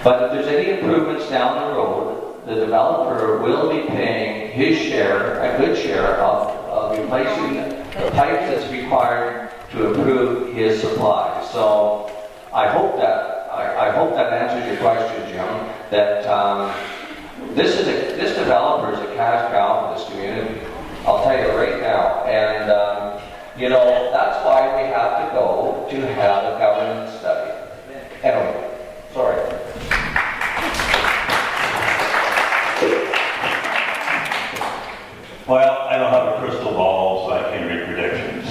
But if there's any improvements down the road, the developer will be paying his share, a good share of replacing the pipe that's required to improve his supply. So I hope that answers your question, Jim. That this developer is a cash cow for this community. I'll tell you right now, and that's why we have to go to have a governance study. Anyway, sorry. Well, I don't have a crystal ball, so I can't make predictions.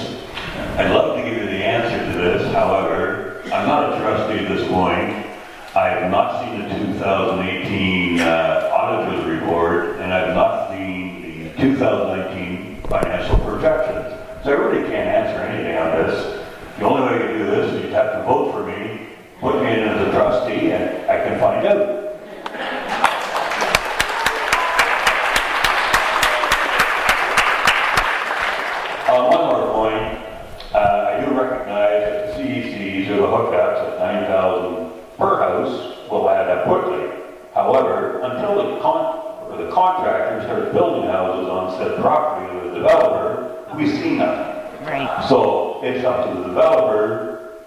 I'd love to give you the answer to this. However, I'm not a trustee at this point. I have not seen the 2018 auditor's report, and I've not seen the 2019 financial projections. So I really can't answer anything on this. The only way to do this is you'd have to vote for me, put me in as a trustee, and I can find out. One more point. I on said property to the developer, we see nothing. Right. So it's up to the developer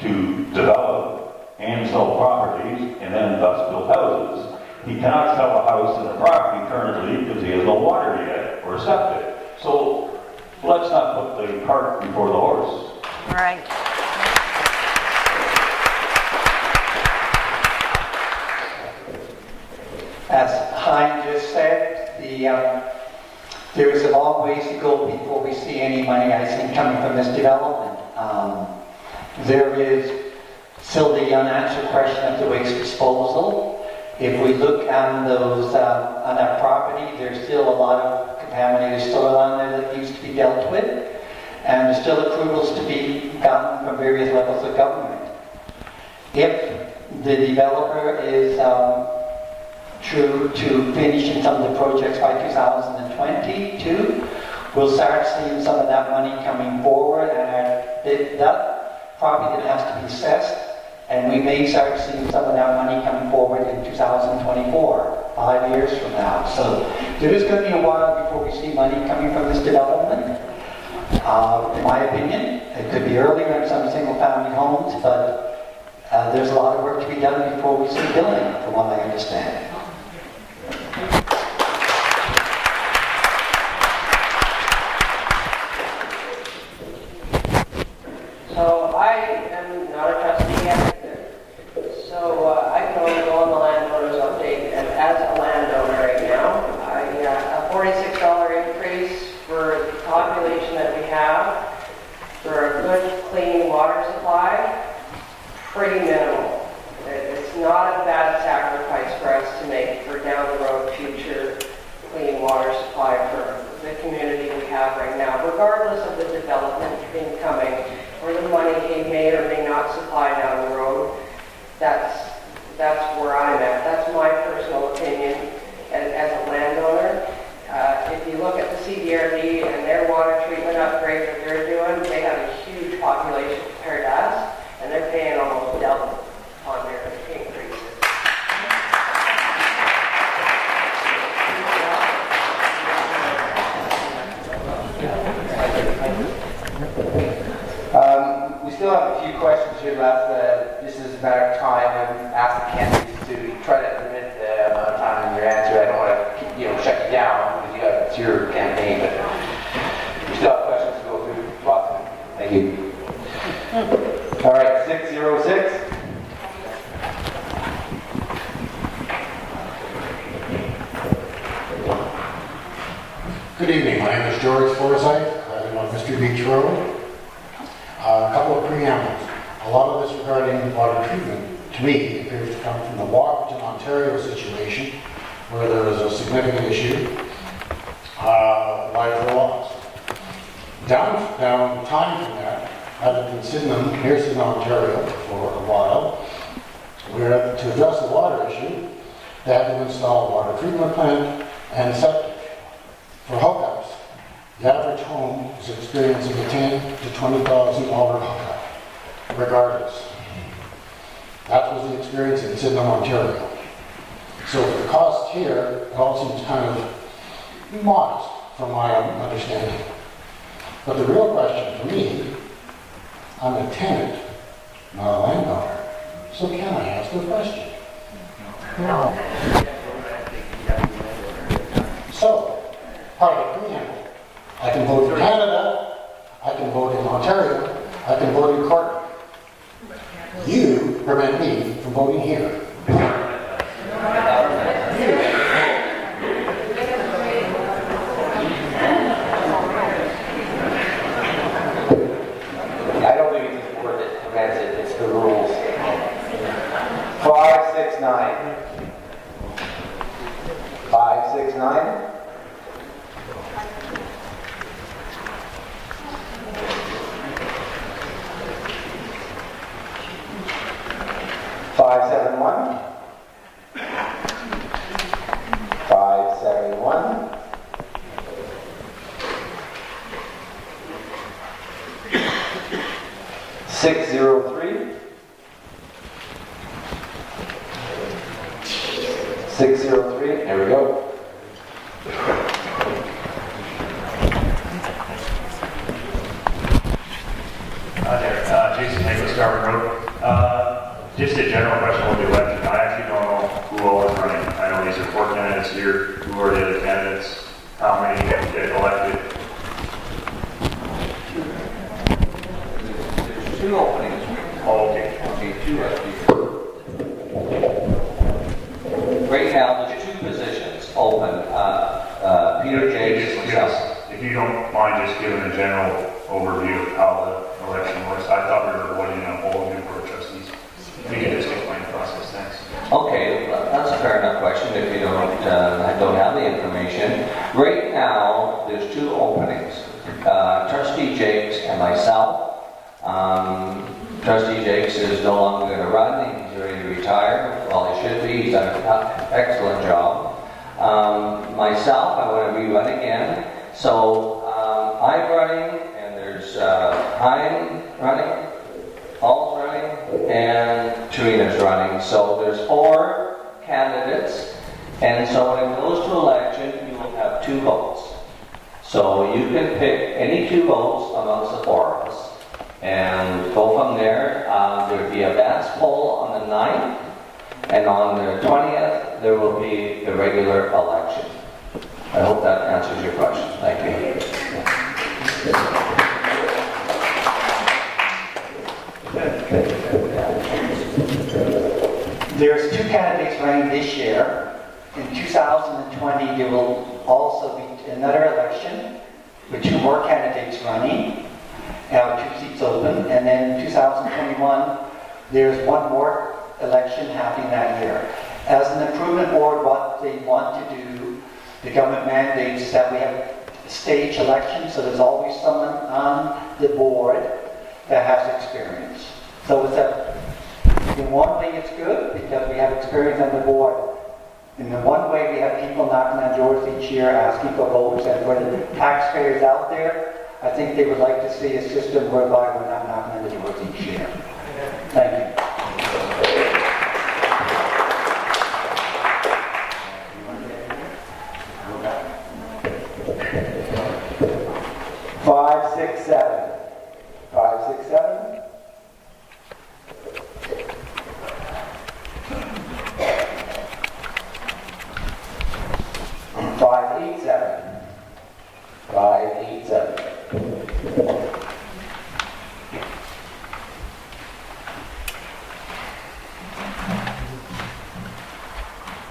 to develop and sell properties and then thus build houses. He cannot sell a house and a property currently because he has no water yet or septic. So let's not put the cart before the horse. Right. As Hein just said, there is a long ways to go before we see any money, I think, coming from this development. There is still the unanswered question of the waste disposal. If we look on those on that property, there's still a lot of contaminated soil on there that needs to be dealt with, and there's still approvals to be gotten from various levels of government. If the developer is true to finishing some of the projects by 2022, we'll start seeing some of that money coming forward, and that property that has to be assessed, and we may start seeing some of that money coming forward in 2024, 5 years from now. So there is going to be a while before we see money coming from this development. In my opinion, it could be earlier in some single-family homes, but there's a lot of work to be done before we see billing, from what I understand. So I am not a trustee yet either. So I can only go on the landowner's update. And as a landowner right now, a $46 increase for the population that we have for a good, clean water supply, pretty minimal. It's not a bad sacrifice for us to make for down the road future clean water supply for the community we have right now, regardless of the development incoming or the money he may or may not supply down the road. That's where I'm at. That's my personal opinion as a landowner. If you look at the CDRD and their water treatment upgrade that they're doing, they have a huge population compared to us, and they're paying almost double on their increases. We still have a few questions here left. This is a matter of time, and ask the candidates to try to limit the amount of time in your answer. I don't want to, shut you down because it's your campaign, but we still have questions to go through. Lots of them. Thank you. All right, 606. Good evening. My name is George Forsyth. I live on Mr. Beach Road. A couple of preambles. A lot of this regarding water treatment, to me, appears to come from the Waterton, Ontario situation, where there is a significant issue, larger loss. Down time from that, I lived in Sydenham, near Sydenham, Ontario, for a while, where to address the water issue, they had to install a water treatment plant and septic. For hookups, the average home is experiencing a $10,000 to $20,000 hookup, regardless. That was the experience in Sydenham, Ontario. So the cost here, it all seems kind of modest from my understanding. But the real question for me, I'm a tenant, not a landowner. So can I ask a question? No. So, part of the preamble. I can vote in Canada, I can vote in Ontario, I can vote in Cork. You prevent me from voting here. I don't think it's the word that prevents it, it's the rules. 569. 569. There we go. Jason Nicholas, Garden Road. Just a general question about the election. I actually don't know who all is running. I know these are 4 candidates here. Who are the other candidates? How many get elected? There's 2 openings. Oh, okay. Okay, 2 Right now, there's 2 positions open. Peter Jakes and myself. If you don't mind just giving a general overview of how the election works. I thought we were voting on all new board of trustees. If you could just explain the process, thanks. Okay, that's a fair enough question if you don't have the information. Right now, there's 2 openings. Trustee Jakes and myself. Trustee Jakes is no longer going to run. He's ready to retire. Well, he should be. He's done an excellent job. Myself, I want to rerun again. So I'm running, and there's Hein running, Paul's running, and Tarina's running. So there's 4 candidates, and so when it goes to election, you will have 2 votes. So you can pick any 2 votes amongst the 4 of us, and go from there. There'll be a advance poll on the 9th, and on the 20th, there will be the regular election. I hope that answers your question. Thank you. There's 2 candidates running this year. In 2020, there will also be another election with 2 more candidates running. 2 seats open. And then in 2021, there's 1 more election happening that year. As an improvement board, what they want to do, the government mandates that we have stage elections, so there's always someone on the board that has experience. So in one way it's good because we have experience on the board. In the one way we have people knocking on doors each year asking for votes, and for the taxpayers out there, I think they would like to see a system whereby we're not knocking on the doors each year. Thank you. Five, six, seven. 5, 6, 7. Five, 8, 7. 5, 8, 7.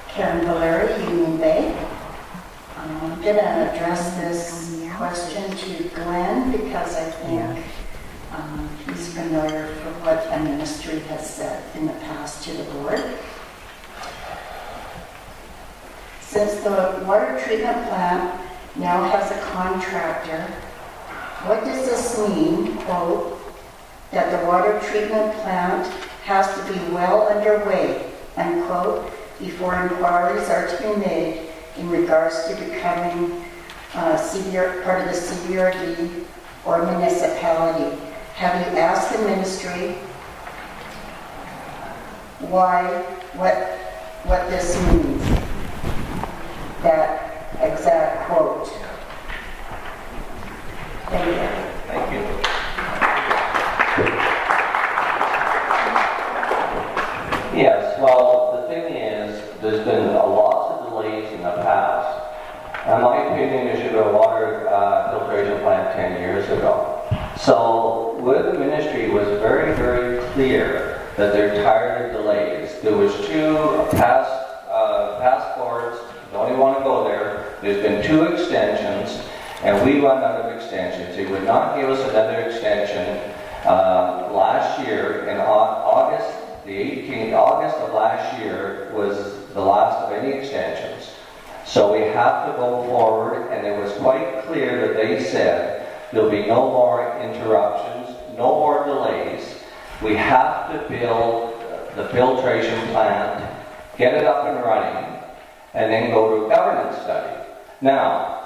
Karen Valeri, Union Bay. I'm going to address this question to Glenn because I think he's familiar for what a ministry has said in the past to the board. Since the water treatment plant now has a contractor, what does this mean, quote, that the water treatment plant has to be well underway, unquote, before inquiries are to be made in regards to becoming part of the CBRD or municipality? Have you asked the ministry what this means? That exact quote. Thank you. Thank you. Yes, well, the thing is, there's been a lot of delays in the past. In my opinion, there should have been a water filtration plant 10 years ago. So, where the ministry was very, very clear that they're tired of delays. There was 2 passports, don't even want to go there. There's been 2 extensions, and we run out of extensions. They would not give us another extension last year in August. The 18th August of last year was the last of any extensions. So we have to go forward, and it was quite clear that they said there'll be no more interruptions, no more delays. We have to build the filtration plant, get it up and running, and then go to a governance study. Now,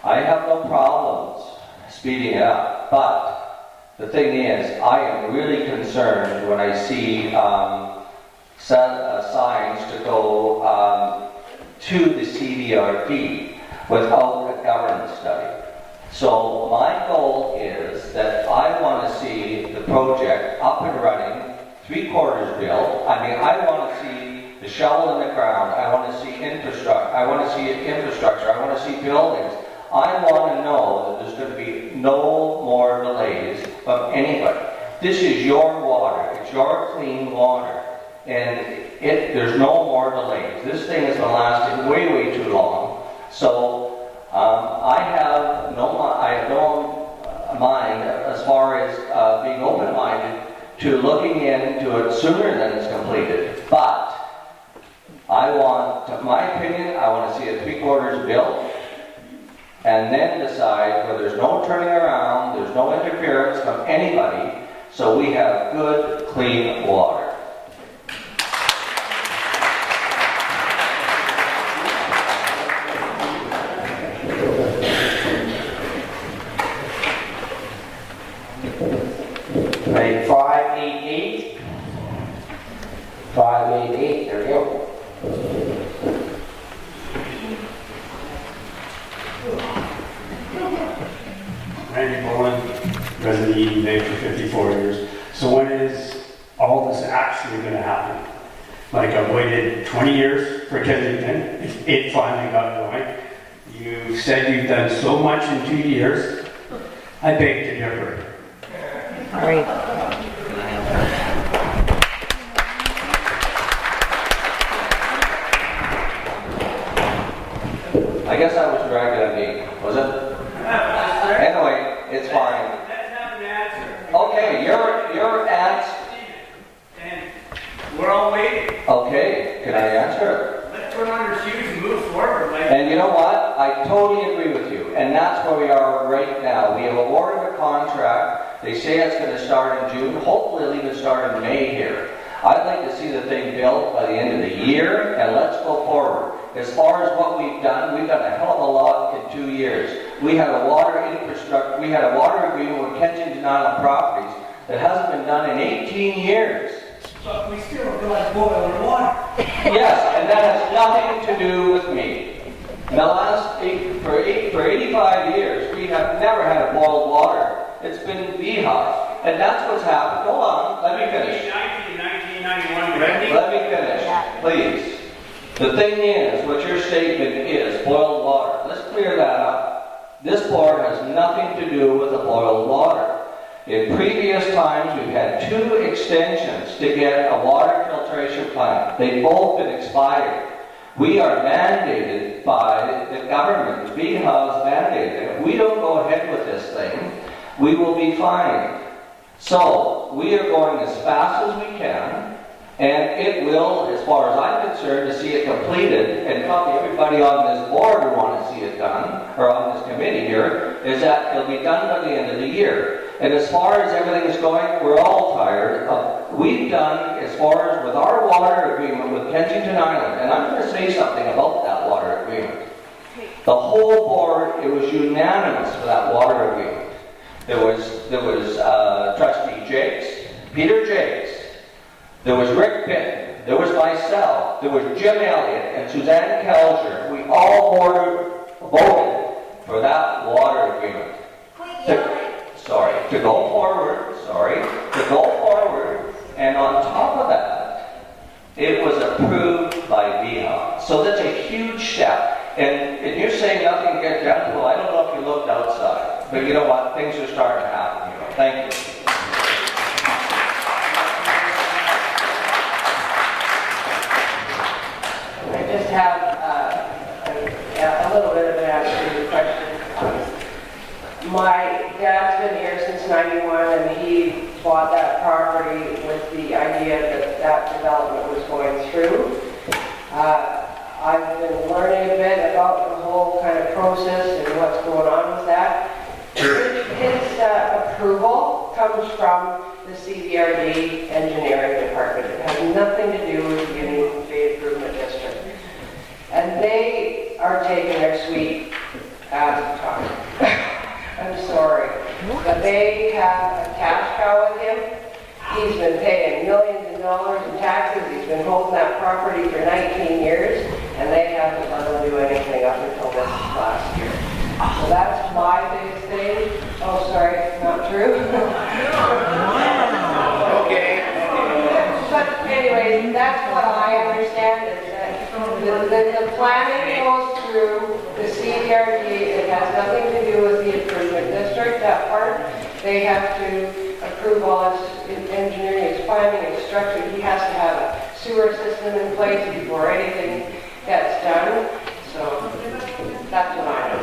I have no problems speeding it up, but the thing is, I am really concerned when I see signs to go to the CBRD without a governance study. So my goal is that I want to see the project up and running, 3/4 built. I mean, I want to see the shovel in the ground. I want to see infrastructure. I want to see infrastructure. I want to see buildings. I want to know that there's going to be no more delays from anybody. This is your water. It's your clean water. And there's no more delays. This thing has been lasting way, way too long. So I have no mind as far as being open-minded to looking into it sooner than it's completed. But I want, my opinion, I want to see it 3/4 built, and then decide where there's no turning around, there's no interference from anybody, so we have good, clean water. Right, 588. 588, there we go. Randy Bowen, resident of Eden Bay for 54 years. So when is all this actually going to happen? Like, I've waited 20 years for Kensington. It finally got going. You said you've done so much in 2 years. I beg to differ. All right. I guess I was dragged on me, was it? Anyway, it's fine. Okay, your answer. We're all waiting. Okay, can I answer it? Let's put on our shoes and move forward. And you know what? I totally agree with you. And that's where we are right now. We have awarded a contract. They say it's going to start in June. Hopefully it'll even start in May here. I'd like to see the thing built by the end of the year, and let's go forward. As far as what we've done a hell of a lot in 2 years. We had a water infrastructure, we had a water agreement with Kensington Island Properties that hasn't been done in 18 years. But we still got boiling water. Yes, and that has nothing to do with me. In the last for 85 years, we have never had boiled water. It's been VHOS. And that's what's happened. Hold on, let me finish. 1991, Randy. Let me finish, please. The thing is, what your statement is, boiled water. Let's clear that up. This board has nothing to do with the boiled water. In previous times, we've had 2 extensions to get a water filtration plant. They've both been expired. We are mandated by the government. VHOS mandated. If we don't go ahead with this thing, we will be fined. So, we are going as fast as we can, and it will, as far as I'm concerned, to see it completed, and probably everybody on this board will want to see it done, or on this committee here, is that it'll be done by the end of the year. And as far as everything is going, we're all tired. We've done, as far as with our water agreement with Kensington Island, and I'm going to say something about that water agreement. The whole board, it was unanimous for that water agreement. There was Trustee Jakes, Peter Jakes, there was Rick Pitton, there was myself, there was Jim Elliott, and Suzanne Kelger. We all voted for that water agreement. To go forward, and on top of that, it was approved by VHOS. So that's a huge step. And you're saying nothing to get done? Well, I don't know if you looked outside. But you know what? Things are starting to happen here. Thank you. I just have a little bit of an answer to your question. My dad's been here since '91, and he bought that property with the idea that that development was going through. I've been learning a bit about the whole kind of process and what's going on with that. His approval comes from the CBRD engineering department. It has nothing to do with the Union Bay Improvement District. And they are taking their sweet ass time. I'm sorry. But they have a cash cow with him. He's been paying millions of dollars in taxes. He's been holding that property for 19 years, and they haven't let him do anything up until this last year. So that's my biggest thing. Oh, sorry, not true. Okay. But anyway, that's what I understand is that the planning goes through the CDRD. It has nothing to do with the improvement district, that part. They have to approve all his engineering, his planning, his structure. He has to have a sewer system in place before anything gets done. So that's what I know.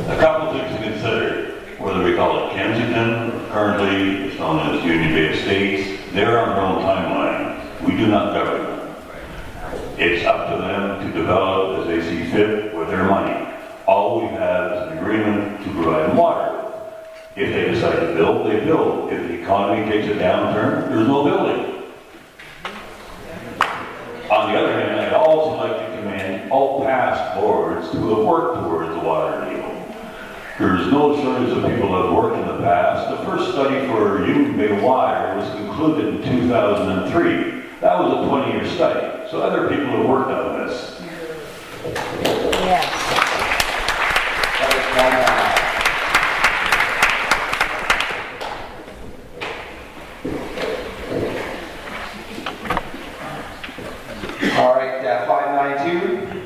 A couple things to consider, whether we call it Kensington, currently it's known as Union Bay Estates, they're on their own timeline. We do not govern them. It's up to them to develop as they see fit with their money. All we have is an agreement to provide them water. If they decide to build, they build. If the economy takes a downturn, there's no building. On the other hand, I'd also like to commend all past boards who have worked towards the water deal. There's no shortage of people who have worked in the past. The first study for Union Bay Water was concluded in 2003. That was a 20-year study. So other people have worked on this. Yes. All right, 592.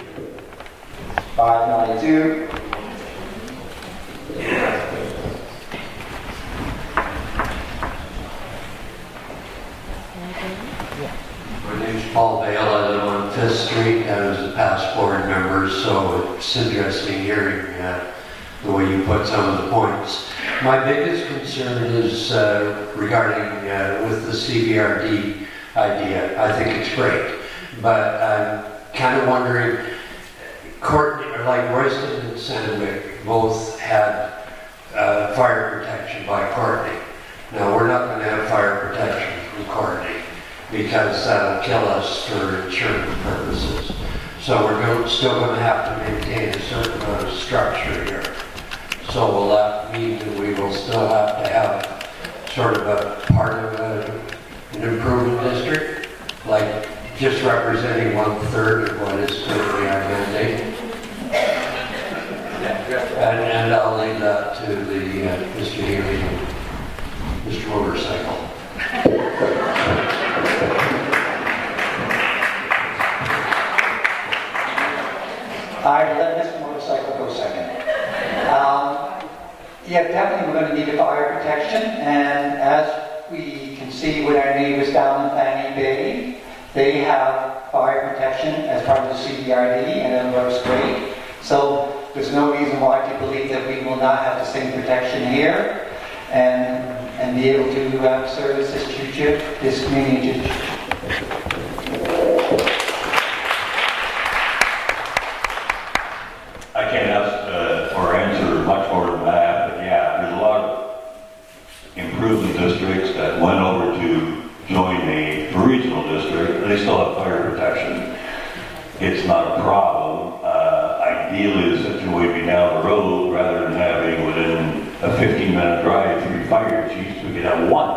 592. My name's Paul Vale. I live on 5th Street. I was a past board member, so it's interesting hearing the way you put some of the points. My biggest concern is regarding with the CVRD idea. I think it's great, but I'm kind of wondering, Courtney, or like Royston and Sandwick both had fire protection by Courtney. Now, we're not going to have fire protection from Courtney, because that'll kill us for insurance purposes. So we're still going to have to maintain a certain amount of structure here. So will that mean that we will still have to have sort of a part of an improvement district, like just representing 1/3 of what is currently our mandate? And I'll leave that to the Mr. Healy, Mr. Motorcycle. I let Mr. Motorcycle go second. Yeah, definitely we're going to need a fire protection, and as we can see with our neighbors down in Fanny Bay, they have fire protection as part of the CBRD, and it works great. So there's no reason why to believe that we will not have the same protection here, and be able to service this community. I can't ask or answer much more than that, but yeah, there's a lot of improvement districts that went over to join a regional district, and they still have fire protection. It's not a problem. Ideally, the situation would be down the road, rather than having within a 15-minute drive 3 fire chiefs, we could have 1.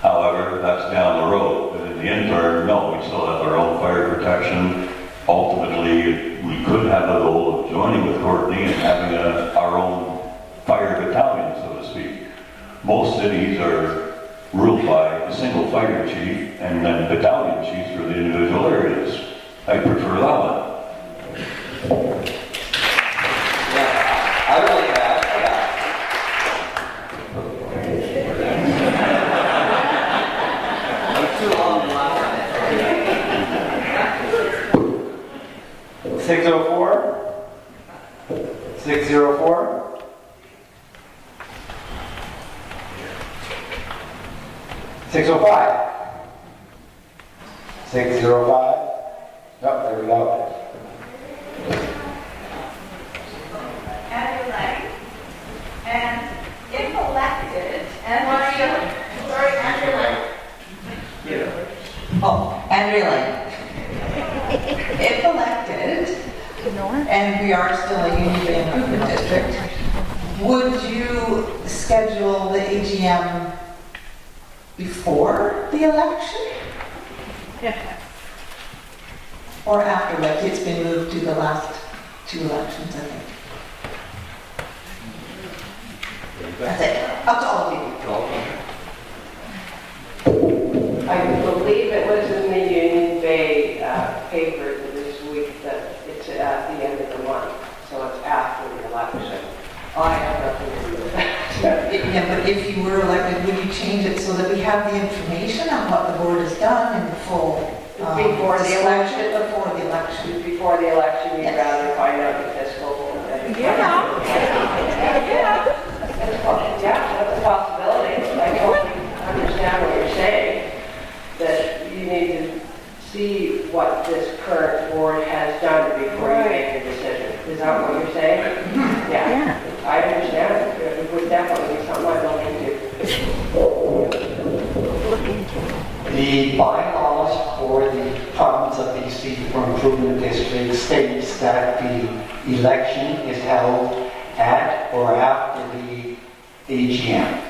However, that's down the road. But in the interim, no, we still have our own fire protection. Ultimately, we could have a goal of joining with Courtney and having our own fire battalion, so to speak. Most cities are ruled by a single fire chief and then battalion chiefs for the individual areas. I prefer that one. I would like that, I'm too long last 604. 604. 605. 605. Oh, there we go. Andrew Lang. And if elected, sorry, Andrew Lang. Oh, Andrew Lang. If elected, and we are still a Union Bay Improvement District, would you schedule the AGM before the election? Or after, like it's been moved to the last 2 elections, I think. That's it. Up to all of you. I believe it was in the Union Bay paper this week that it's at the end of the month, so it's after the election. I have nothing to do with that. Yeah, but if you were elected, would you change it so that we have the information on what the board has done in the full Before the election? Before the election. Before the election, you'd rather find out the fiscal. Yeah, that's a possibility. I totally understand what you're saying, that you need to see what this current board has done before you make a decision. Is that what you're saying? Yeah. I understand. It would definitely be something I'd look into. The bylaws for the province of BC for improvement district states that the election is held at or after the AGM.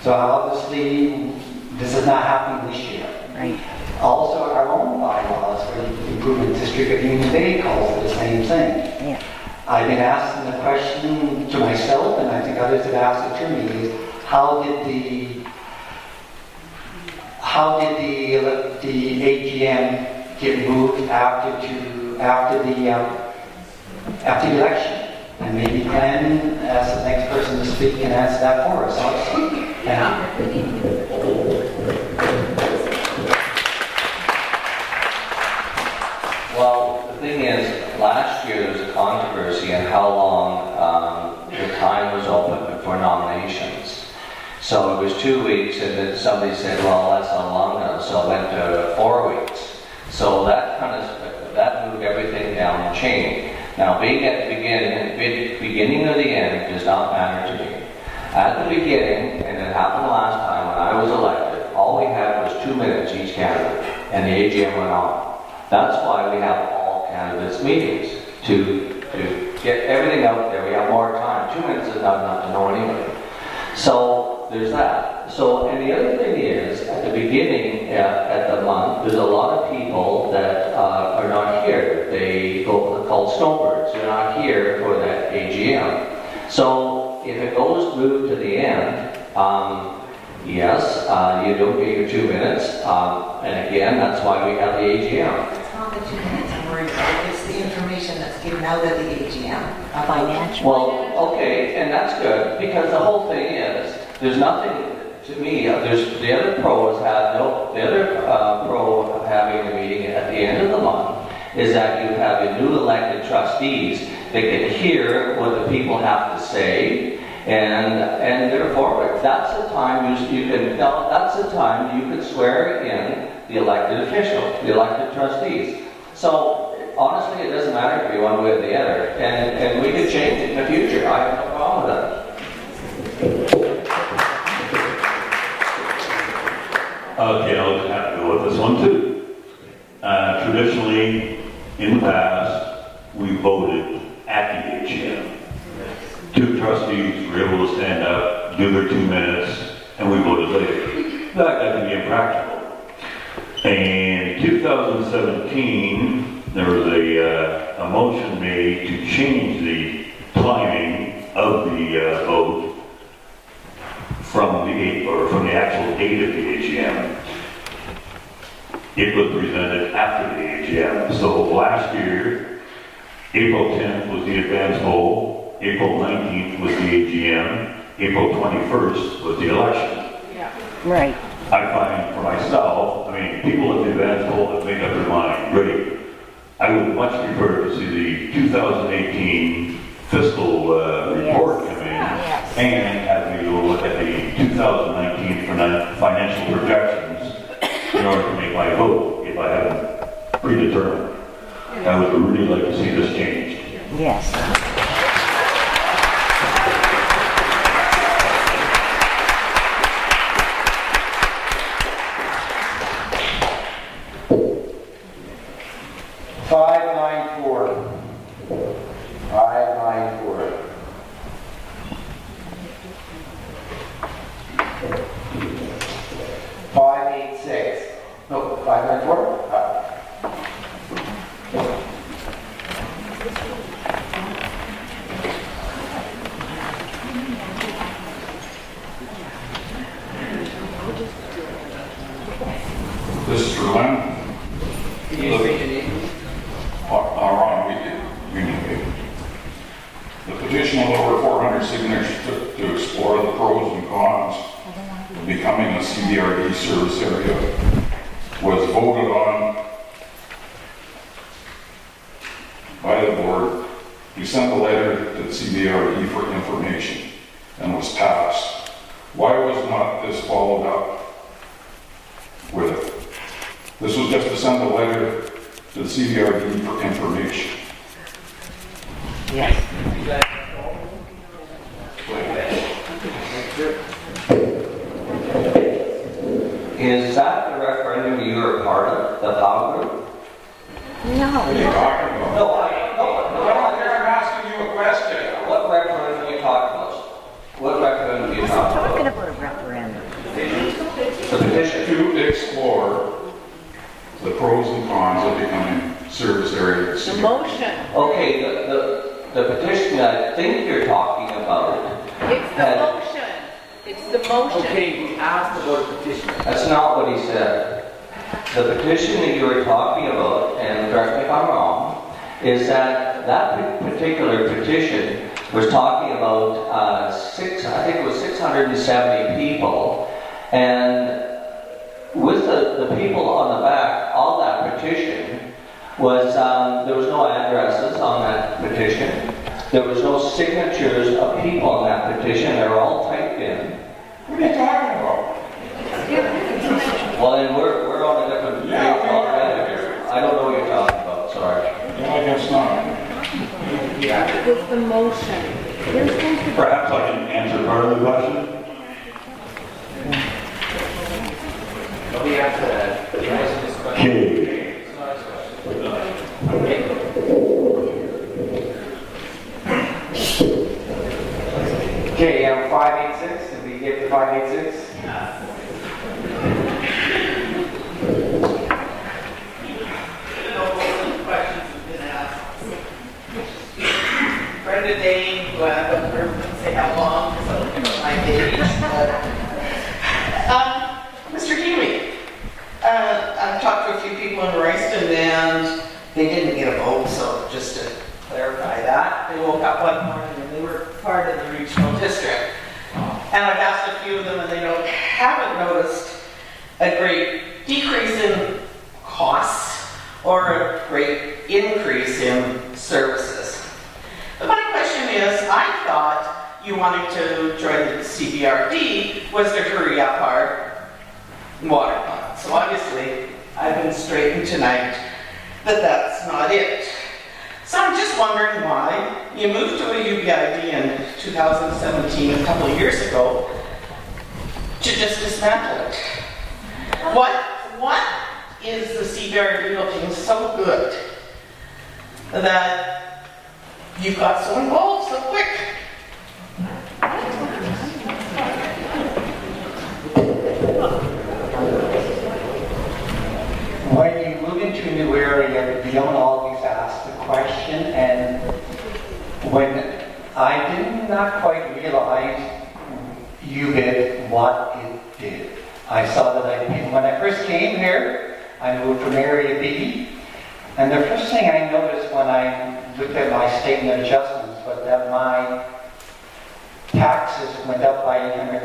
So obviously, this is not happening this year. Right. Also, our own bylaws for the improvement district of Union Bay calls for the same thing. Yeah. I've been asking the question to myself, and I think others have asked it to me, is how did the AGM get moved after the election? And maybe Glenn, as the next person to speak, can answer that for us also. Well, the thing is, last year there was a controversy on how long the time was open for nominations. So it was 2 weeks, and then somebody said, well, that's not long enough, so it went to 4 weeks. So that moved everything down the chain. Now, being at the beginning or the end does not matter to me. At the beginning, and it happened last time when I was elected, all we had was 2 minutes each candidate, and the AGM went on. That's why we have all candidates meetings, to get everything out there. We have more time. 2 minutes is not enough to know anybody. So there's that. So, and the other thing is, at the beginning, at the month, there's a lot of people that are not here. They go called snowbirds. They're not here for that AGM. So if it goes moved to the end, yes, you don't get your 2 minutes. And again, that's why we have the AGM. It's not the 2 minutes I'm worried about. It's the information that's given out at the AGM. Financial. Well, okay, and that's good, because the whole thing is, there's nothing, to me, there's, the other pro is the other pro of having a meeting at the end of the month is that you have your new elected trustees that can hear what the people have to say, and therefore, that's the time that's the time you can swear in the elected officials, the elected trustees. So, honestly, it doesn't matter if you one way or the other, and we could change it in the future. I have no problem with that. Okay, I'll just have to go with this one too. Traditionally, in the past, we voted at the AGM. 2 trustees were able to stand up, give their 2 minutes, and we voted later. That can be impractical. And in 2017, there was a motion made to change the timing of the vote from the actual date of the AGM. It was presented after the AGM. So last year, April 10th was the advance poll, April 19th was the AGM, April 21st was the election. Yeah. Right. I find for myself, I mean, people at the advance poll have made up their mind, great. I would much prefer to see the 2018 fiscal report come in and have me look at the 2019 financial projections in order to make my vote if I haven't predetermined. I would really like to see this changed. Yes. petition with over 400 signatures to explore the pros and cons of becoming a CBRD service area was voted on by the board. We sent a letter to the CBRD for information and was passed. Why was not this followed up with? This was just to send a letter to the CBRD for information. Yes. Is that the referendum you were a part of, the POW group? No. What are you talking about? No, I'm asking you a question. What referendum are you talking about? What referendum are you talking about? Talking about a referendum. The petition. To explore the pros and cons of becoming service area. The motion. Okay, the petition I think you're talking about. It's the motion. It's the motion. Okay, we asked about a petition. That's not what he said. The petition that you were talking about, and correct me if I'm wrong, is that particular petition was talking about I think it was 670 people, and with the people on the back of that petition was there was no addresses on that petition. There was no signatures of people on that petition. They were all typed in. What are you talking about? Well, then we're on a different page altogether. I don't know what you're talking about. Sorry. Yeah, I guess not. It's the motion. Perhaps I can answer part of the question. Nobody answered that. Okay. Okay, 586, did we get to 586? Brenda Dane, who I don't say how long, because I don't know my age. Mr. Healy, I've talked to a few people in Royston and they didn't get a vote, so just to clarify that, they woke up one morning and they were part of the regional district. And I've asked a few of them and they haven't noticed a great decrease in costs or a great increase in services. But my question is, I thought you wanted to join the CBRD was to hurry up our water plant. So obviously, I've been straightened tonight that that's not it. So I'm just wondering why you moved to a UBID in 2017, a couple of years ago, to just dismantle it. What is the CBRD looking so good that you got so involved so quick? When you move into a new area, you don't always ask the question, and when I did not quite realize what it did. I saw that when I first came here, I moved from Area B, and the first thing I noticed when I looked at my statement of adjustments was that my taxes went up by $800.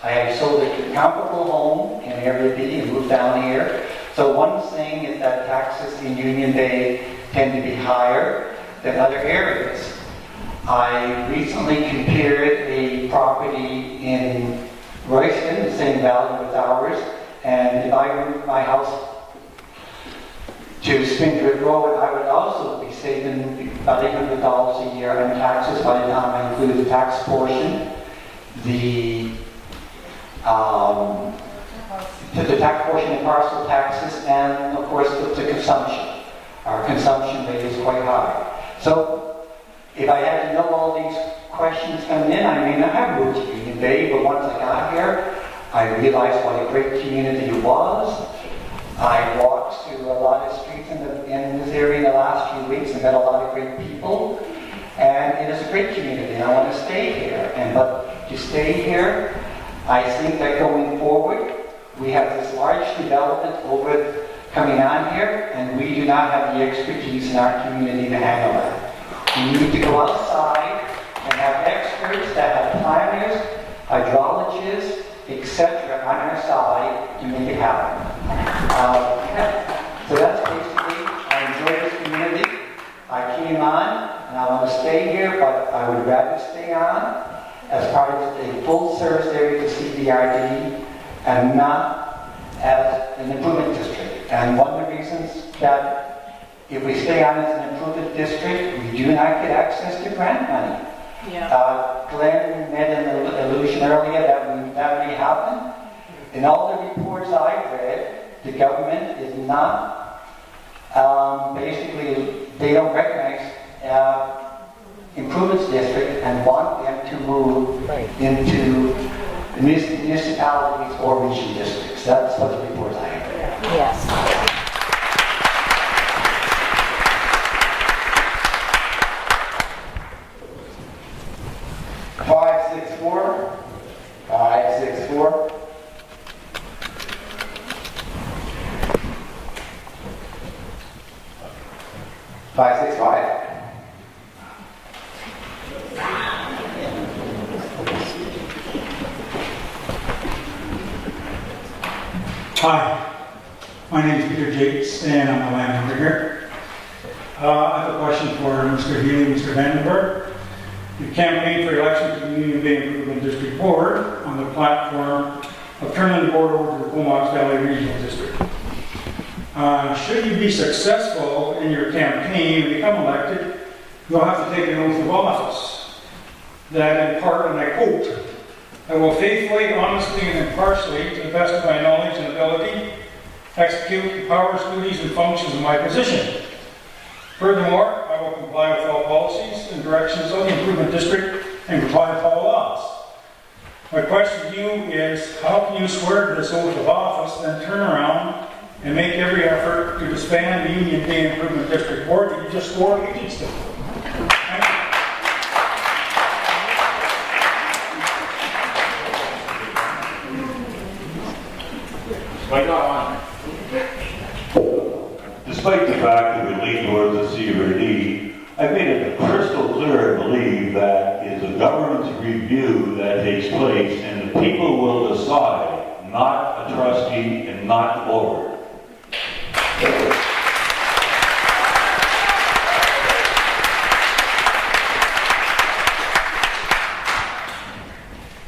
I had sold a comparable home in Area B and moved down here. So one thing is that taxes in Union Bay tend to be higher than other areas. I recently compared a property in Royston, the same value as ours, and if I moved my house to Spindrift Road, I would also be saving about $800 a year on taxes by the time I include the tax portion, the tax portion in parcel taxes, and of course the consumption. Our consumption rate is quite high. So if I had to know all these questions coming in, I may not have moved to Union Bay, but once I got here, I realized what a great community it was. I walked through a lot of streets in this area in the last few weeks and met a lot of great people, and it is a great community, and I want to stay here. But to stay here, I think that going forward, we have this large development coming on here, and we do not have the expertise in our community to handle that. We need to go outside experts that have planners, hydrologists, etc. on our side to make it happen. So that's basically, I enjoy this community. I came on, and I want to stay here, but I would rather stay on as part of a full service area to CBRD and not as an improvement district. And one of the reasons that if we stay on as an improvement district, we do not get access to grant money. Yeah. Glenn made an allusion earlier that may happen. In all the reports I've read, the government is not, basically, they don't recognize improvements district and want them to move into municipalities or region districts. That's what the reports I have read. Yes. 564. 564. Hi, my name is Peter Jakes, and I'm a landowner here. I have a question for Mr. Healy and Mr. Vandenberg. You campaigned for election to the Union Bay Improvement District Board on the platform of turning the board over to the Comox Valley Regional District. Should you be successful in your campaign and become elected, you'll have to take an oath of office. That in part, and I quote, "I will faithfully, honestly, and impartially, to the best of my knowledge and ability, execute the powers, duties, and functions of my position. Furthermore, I will comply with all policies and directions of the Improvement District and comply with all laws." My question to you is, how can you swear to this oath of office, then turn around and make every effort to disband the Union Bay Improvement District Board that you just swore allegiance to? Thank you. Despite the fact that we lean towards the CRD, I've made it crystal clear, I believe, that it's a governance review that takes place and the people will decide, not a trustee and not the board.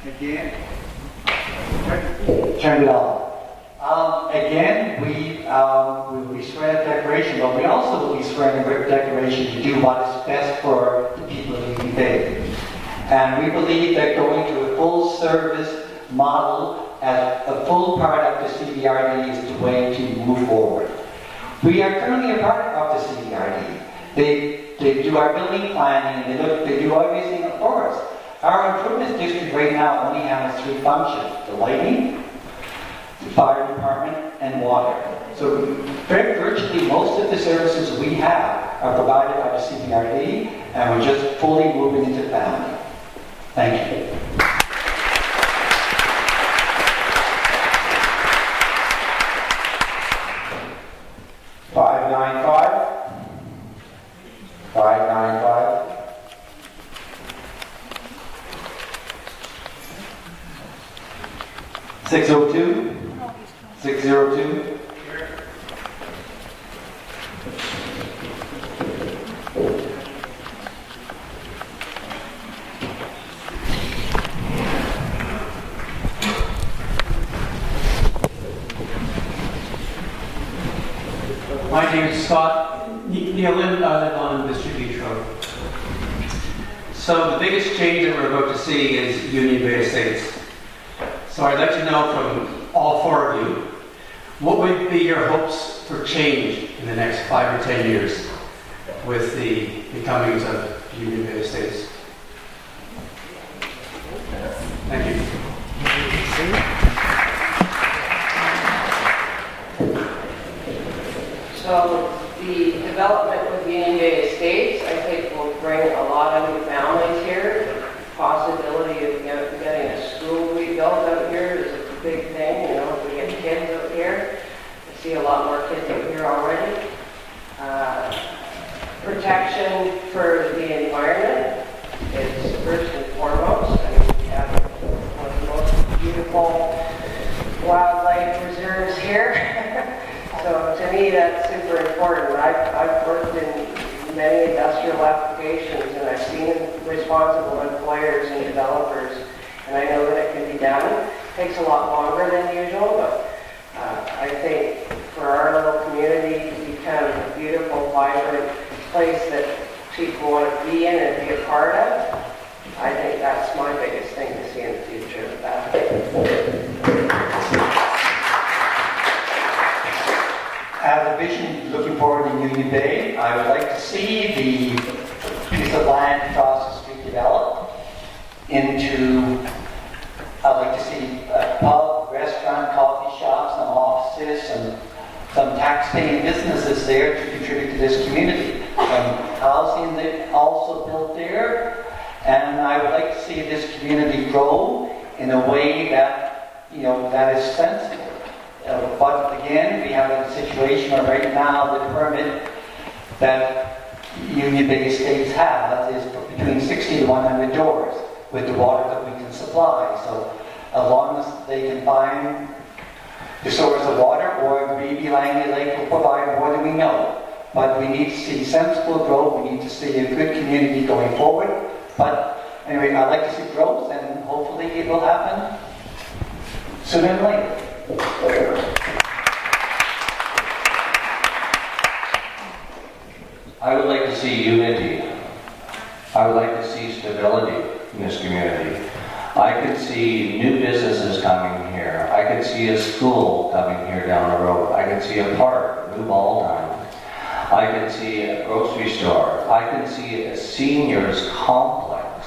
Again, turn it off. Again, we swear a declaration, but we also will be swearing a declaration to do what is best for the people of Union Bay. And we believe that going to a full service model as a full part of the CBRD is the way to move forward. We are currently a part of the CBRD. They do our building planning, they do everything for us. Our improvement district right now only has 3 functions: the lighting, the fire department, and water. So virtually most of the services we have are provided by the CBRD, and we're just fully moving into family. Thank you. $595. 602. 602. My name is Scott Nealon. I live on Mr. Beach Road. So the biggest change that we're about to see is Union Bay Estates. So I'd like to know from all 4 of you, what would be your hopes for change in the next 5 or 10 years with the becomings of Union Bay Estates? Thank you. So the development with Union Bay Estates, I think, will bring a lot of new families here. The possibility of getting a school rebuilt out here is a big thing. You know, we get kids out here. I see a lot more kids out here already. Protection for the environment is first and foremost. beautiful wildlife reserves here. So to me, that's super important. I've worked in many industrial applications, and I've seen responsible employers and developers, and I know that it can be done. It takes a lot longer than usual, but I think for our little community to become a beautiful, vibrant place that people want to be in and be a part of, I think that's my biggest thing to see in the future of that. I have a vision looking forward in Union Bay. I would like to see the piece of land across the street developed into, I'd like to see a pub, restaurant, coffee shops, some offices, some tax-paying businesses there to contribute to this community. Some housing that also built there. And I would like to see this community grow in a way that, that is sensible. But again, we have a situation where right now the permit that Union Bay Estates has is between 60 to 100 doors with the water that we can supply. So as long as they can find the source of water, or maybe Langley Lake will provide more than we know. But we need to see sensible growth. We need to see a good community going forward. But anyway, I'd like to see growth, and hopefully it will happen sooner than later. I would like to see unity. I would like to see stability in this community. I could see new businesses coming here. I could see a school coming here down the road. I could see a park, new ball time. I could see a grocery store. I could see a seniors complex.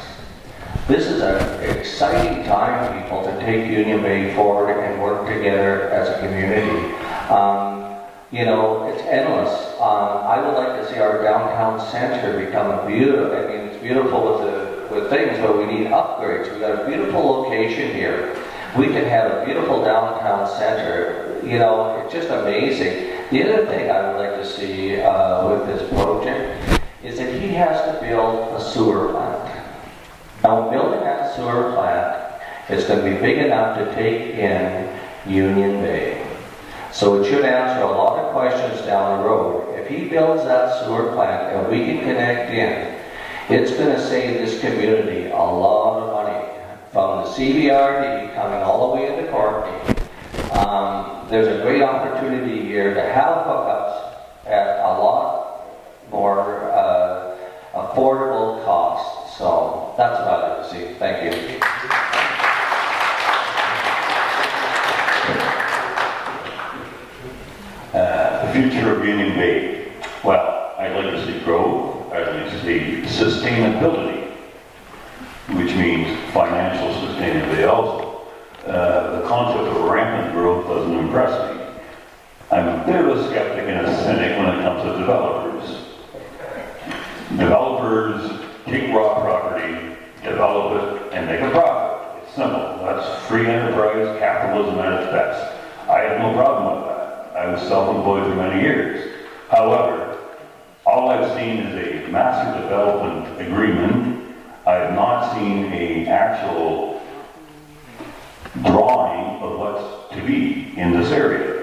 This is an exciting time, people, to take Union Bay forward and work together as a community. It's endless. I would like to see our downtown center become a beautiful, it's beautiful with things, but we need upgrades. We've got a beautiful location here. We can have a beautiful downtown center. It's just amazing. The other thing I would like to see with this project is that he has to build a sewer plant. Now, building that sewer plant is going to be big enough to take in Union Bay. So it should answer a lot of questions down the road. If he builds that sewer plant and we can connect in, it's going to save this community a lot of money. From the CBRD coming all the way into Courtney, there's a great opportunity here to have hookups at a lot more affordable costs. So that's what I'd like to see. Thank you. The future of Union Bay. Well, I'd like to see growth. I'd like to see sustainability, which means financial sustainability also. The concept of rampant growth doesn't impress me. I'm a bit of a skeptic and a cynic when it comes to developers. Developers take raw property, develop it, and make a profit. It's simple. That's free enterprise capitalism at its best. I have no problem with that. I was self-employed for many years. However, all I've seen is a master development agreement. I have not seen an actual drawing of what's to be in this area.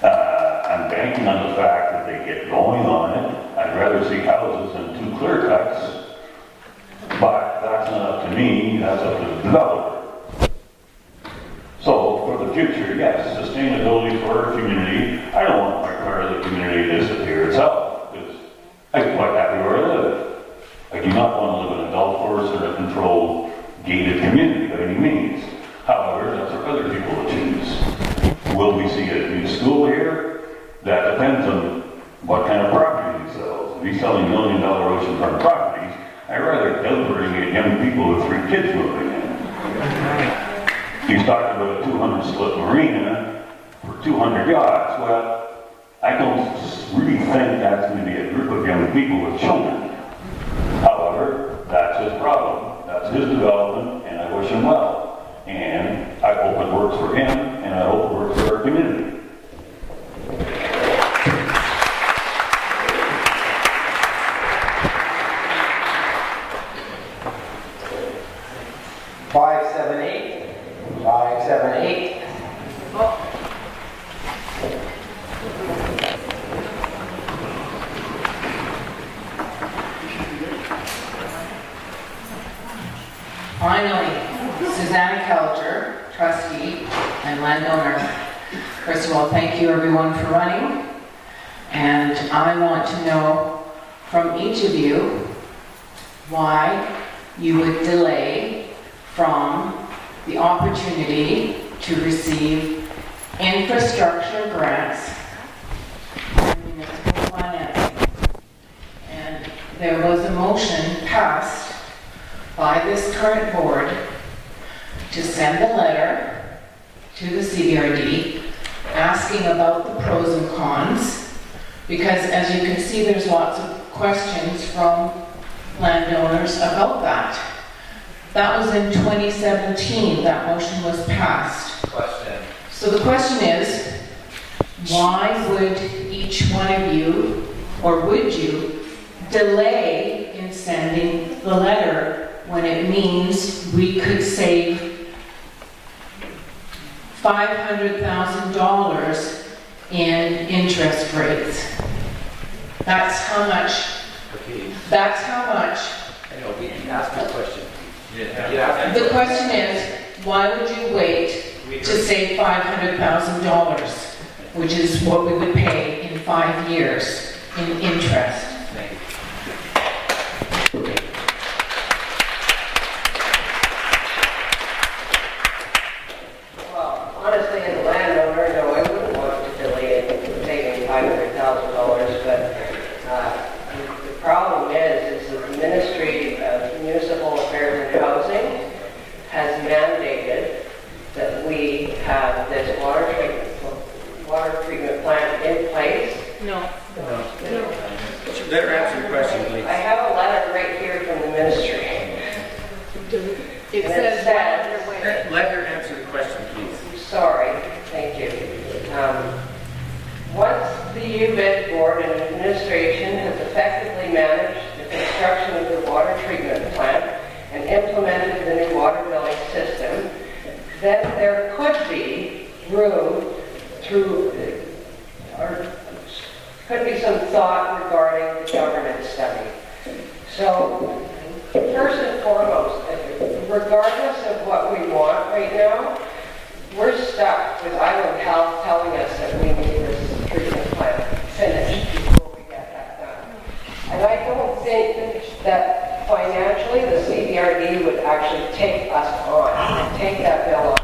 I'm banking on the fact that they get going on it. I'd rather see houses than 2 clear cuts, but that's not up to me, that's up to the developer. So, for the future, yes, sustainability for our community. I don't want my part of the community to disappear itself, because I'm quite happy where I live. I do not want to live in a golf course or a controlled, gated community by any means. However, that's for other people to choose. Will we see a new school here? That depends on what kind of property he sells. If he's selling $1 million oceanfront properties, I'd rather doubt bring in young people with 3 kids moving in. He's talking about a 200-split marina for 200 yachts. Well, I don't really think that's going to be a group of young people with children. However, that's his problem. That's his development, and I wish him well. And I hope it works for him, and I hope it works for our community. 578. Finally, Susanna Kelcher, trustee and landowner. First of all, thank you everyone for running. And I want to know from each of you why you would delay from the opportunity to receive infrastructure grants and municipal financing. And there was a motion passed by this current board to send a letter to the CBRD asking about the pros and cons, because as you can see, there's lots of questions from landowners about that. That was in 2017, that motion was passed. Question. So the question is, why would each one of you, or would you, delay in sending the letter when it means we could save $500,000 in interest rates? That's how much. That's how much. I know, he asked me a question. The question is, why would you wait to save $500,000, which is what we would pay in 5 years in interest? Honestly, as a landowner, no, I wouldn't want to delay it saving $500,000, but the problem is the Ministry of Municipal Affairs and Housing has mandated that we have this water treatment plant in place. No. Let her answer your question, please. I have a letter right here from the ministry. It says well underway. Let her answer the question, please. Sorry, thank you. Once the UBID board and administration has effectively managed the construction of the water treatment plant and implemented the new water billing system, then there could be room could be some thought regarding the governance study. So, first and foremost, regardless of what we want right now, we're stuck with Island Health telling us that we need this treatment plant finished before we get that done. And I don't think that financially the CBRD would actually take us on, take that bill on,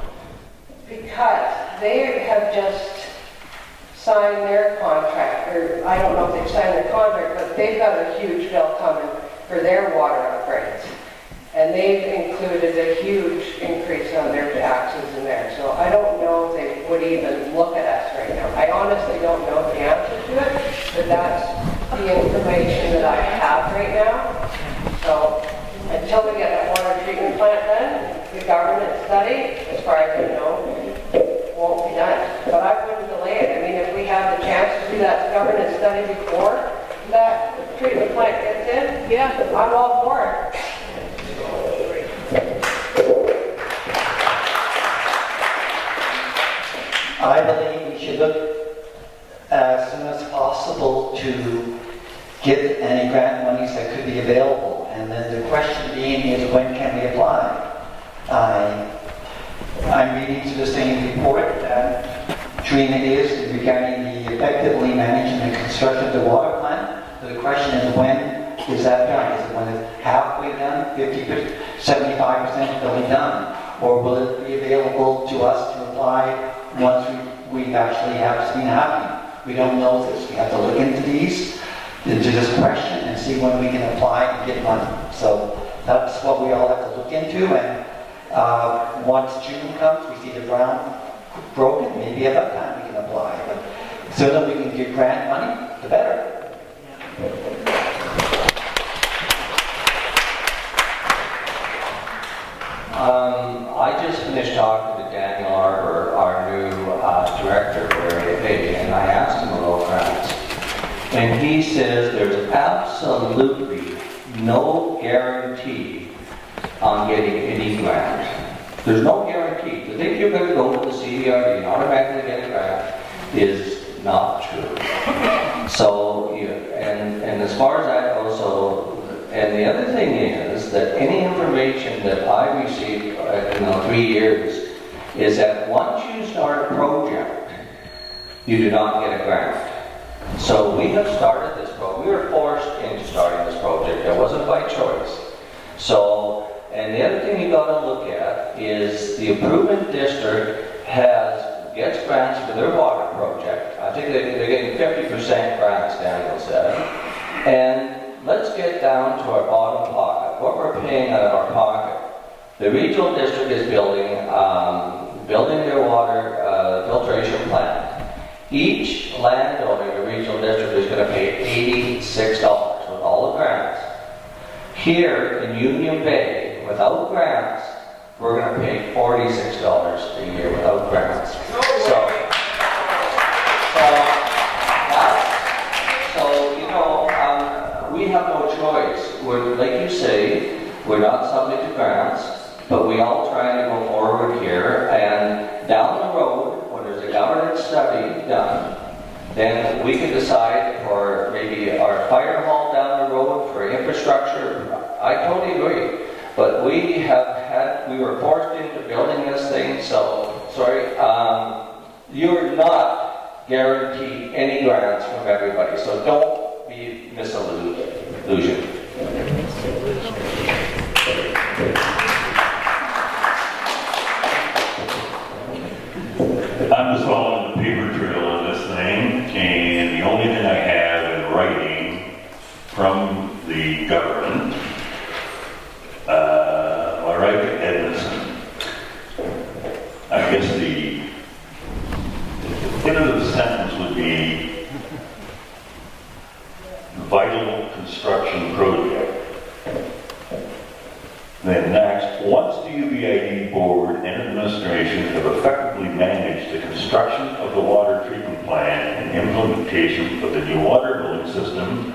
because they have just signed their contract, or I don't know if they've signed their contract, but they've got a huge bill coming for their water upgrades. And they've included a huge increase on their taxes in there. So I don't know if they would even look at us right now. I honestly don't know the answer to it, but that's the information that I have right now. So until we get that water treatment plant done, the government study, as far as I know, won't be done. But I wouldn't delay it. I mean, if we have the chance to do that government study before that treatment plant gets in, yeah, I'm all for it. I believe we should look as soon as possible to get any grant monies that could be available. And then the question being is, when can we apply? I'm reading through the same report that Dream is regarding the effectively managing the construction of the water plant. So the question is, when is that done? Is it when it's halfway done, 50%, 75% fully done? Or will it be available to us to apply once we actually have seen happening? We don't know this. We have to look into this question and see when we can apply and get money. So that's what we all have to look into. And once June comes, we see the ground broken, maybe at that time we can apply. But the sooner we can get grant money, the better. I just finished talking to Daniel Arbor, our new director for Area B, and I asked him about grants. And he says there's absolutely no guarantee on getting any grant. There's no guarantee. To think you're going to go to the CDRD and automatically get a grant is not true. So, and as far as that goes, and the other thing is that any information that I received in the 3 years is that once you start a project, you do not get a grant. So we have started this project. We were forced into starting this project. It wasn't by choice. So, and the other thing you got to look at is the improvement district gets grants for their water project. I think they're getting 50% grants, Daniel said. And let's get down to our bottom pocket, what we're paying out of our pocket. The regional district is building their water filtration plant. Each landowner in the regional district is going to pay $86 with all the grants. Here in Union Bay, without grants, we're going to pay $46 a year without grants. We have no choice. We're, like you say, we're not subject to grants, but we all try to go forward here. And down the road, when there's a governance study done, then we can decide for maybe our fire hall down the road for infrastructure. I totally agree. But we were forced into building this thing, so, sorry, you're not guaranteed any grants from everybody, so don't be misillusioned. I'm just following the paper trail on this thing, and the only thing I have in writing from the government, I write to Edmondson. I guess the end of the sentence would be vital construction project. Then next, once the UBID board and administration have effectively managed the construction of the water treatment plant and implementation of the new water billing system,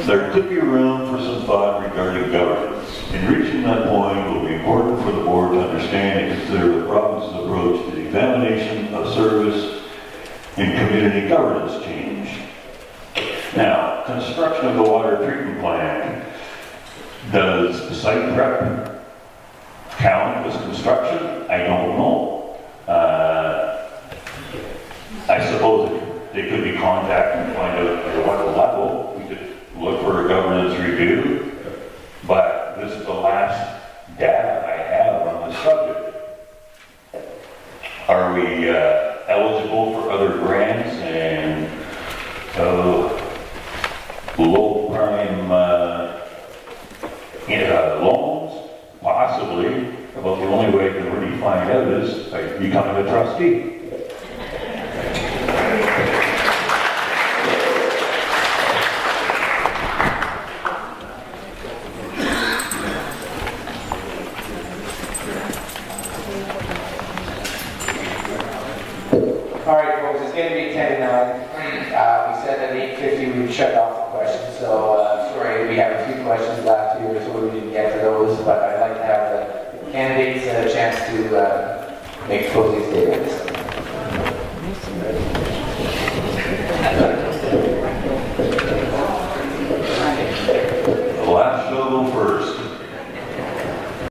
there could be room for some thought regarding governance. In reaching that point, it will be important for the board to understand and consider the province's approach to the examination of service and community governance change. Now, construction of the water treatment plant, does the site prep count as construction? I don't know. I suppose they could be contacted and find out at what level. We could look for a governance review, but this is the last data I have on the subject. Are we eligible for other grants and low prime loans? Possibly. But the only way to really find out is by becoming a trustee. All right, folks, it's going to be 10 to 9. We said at 8:50 we would shut off the questions, so sorry, we have a few questions left here, so we didn't get to those, but I'd like to have the candidates a chance to make closing statements.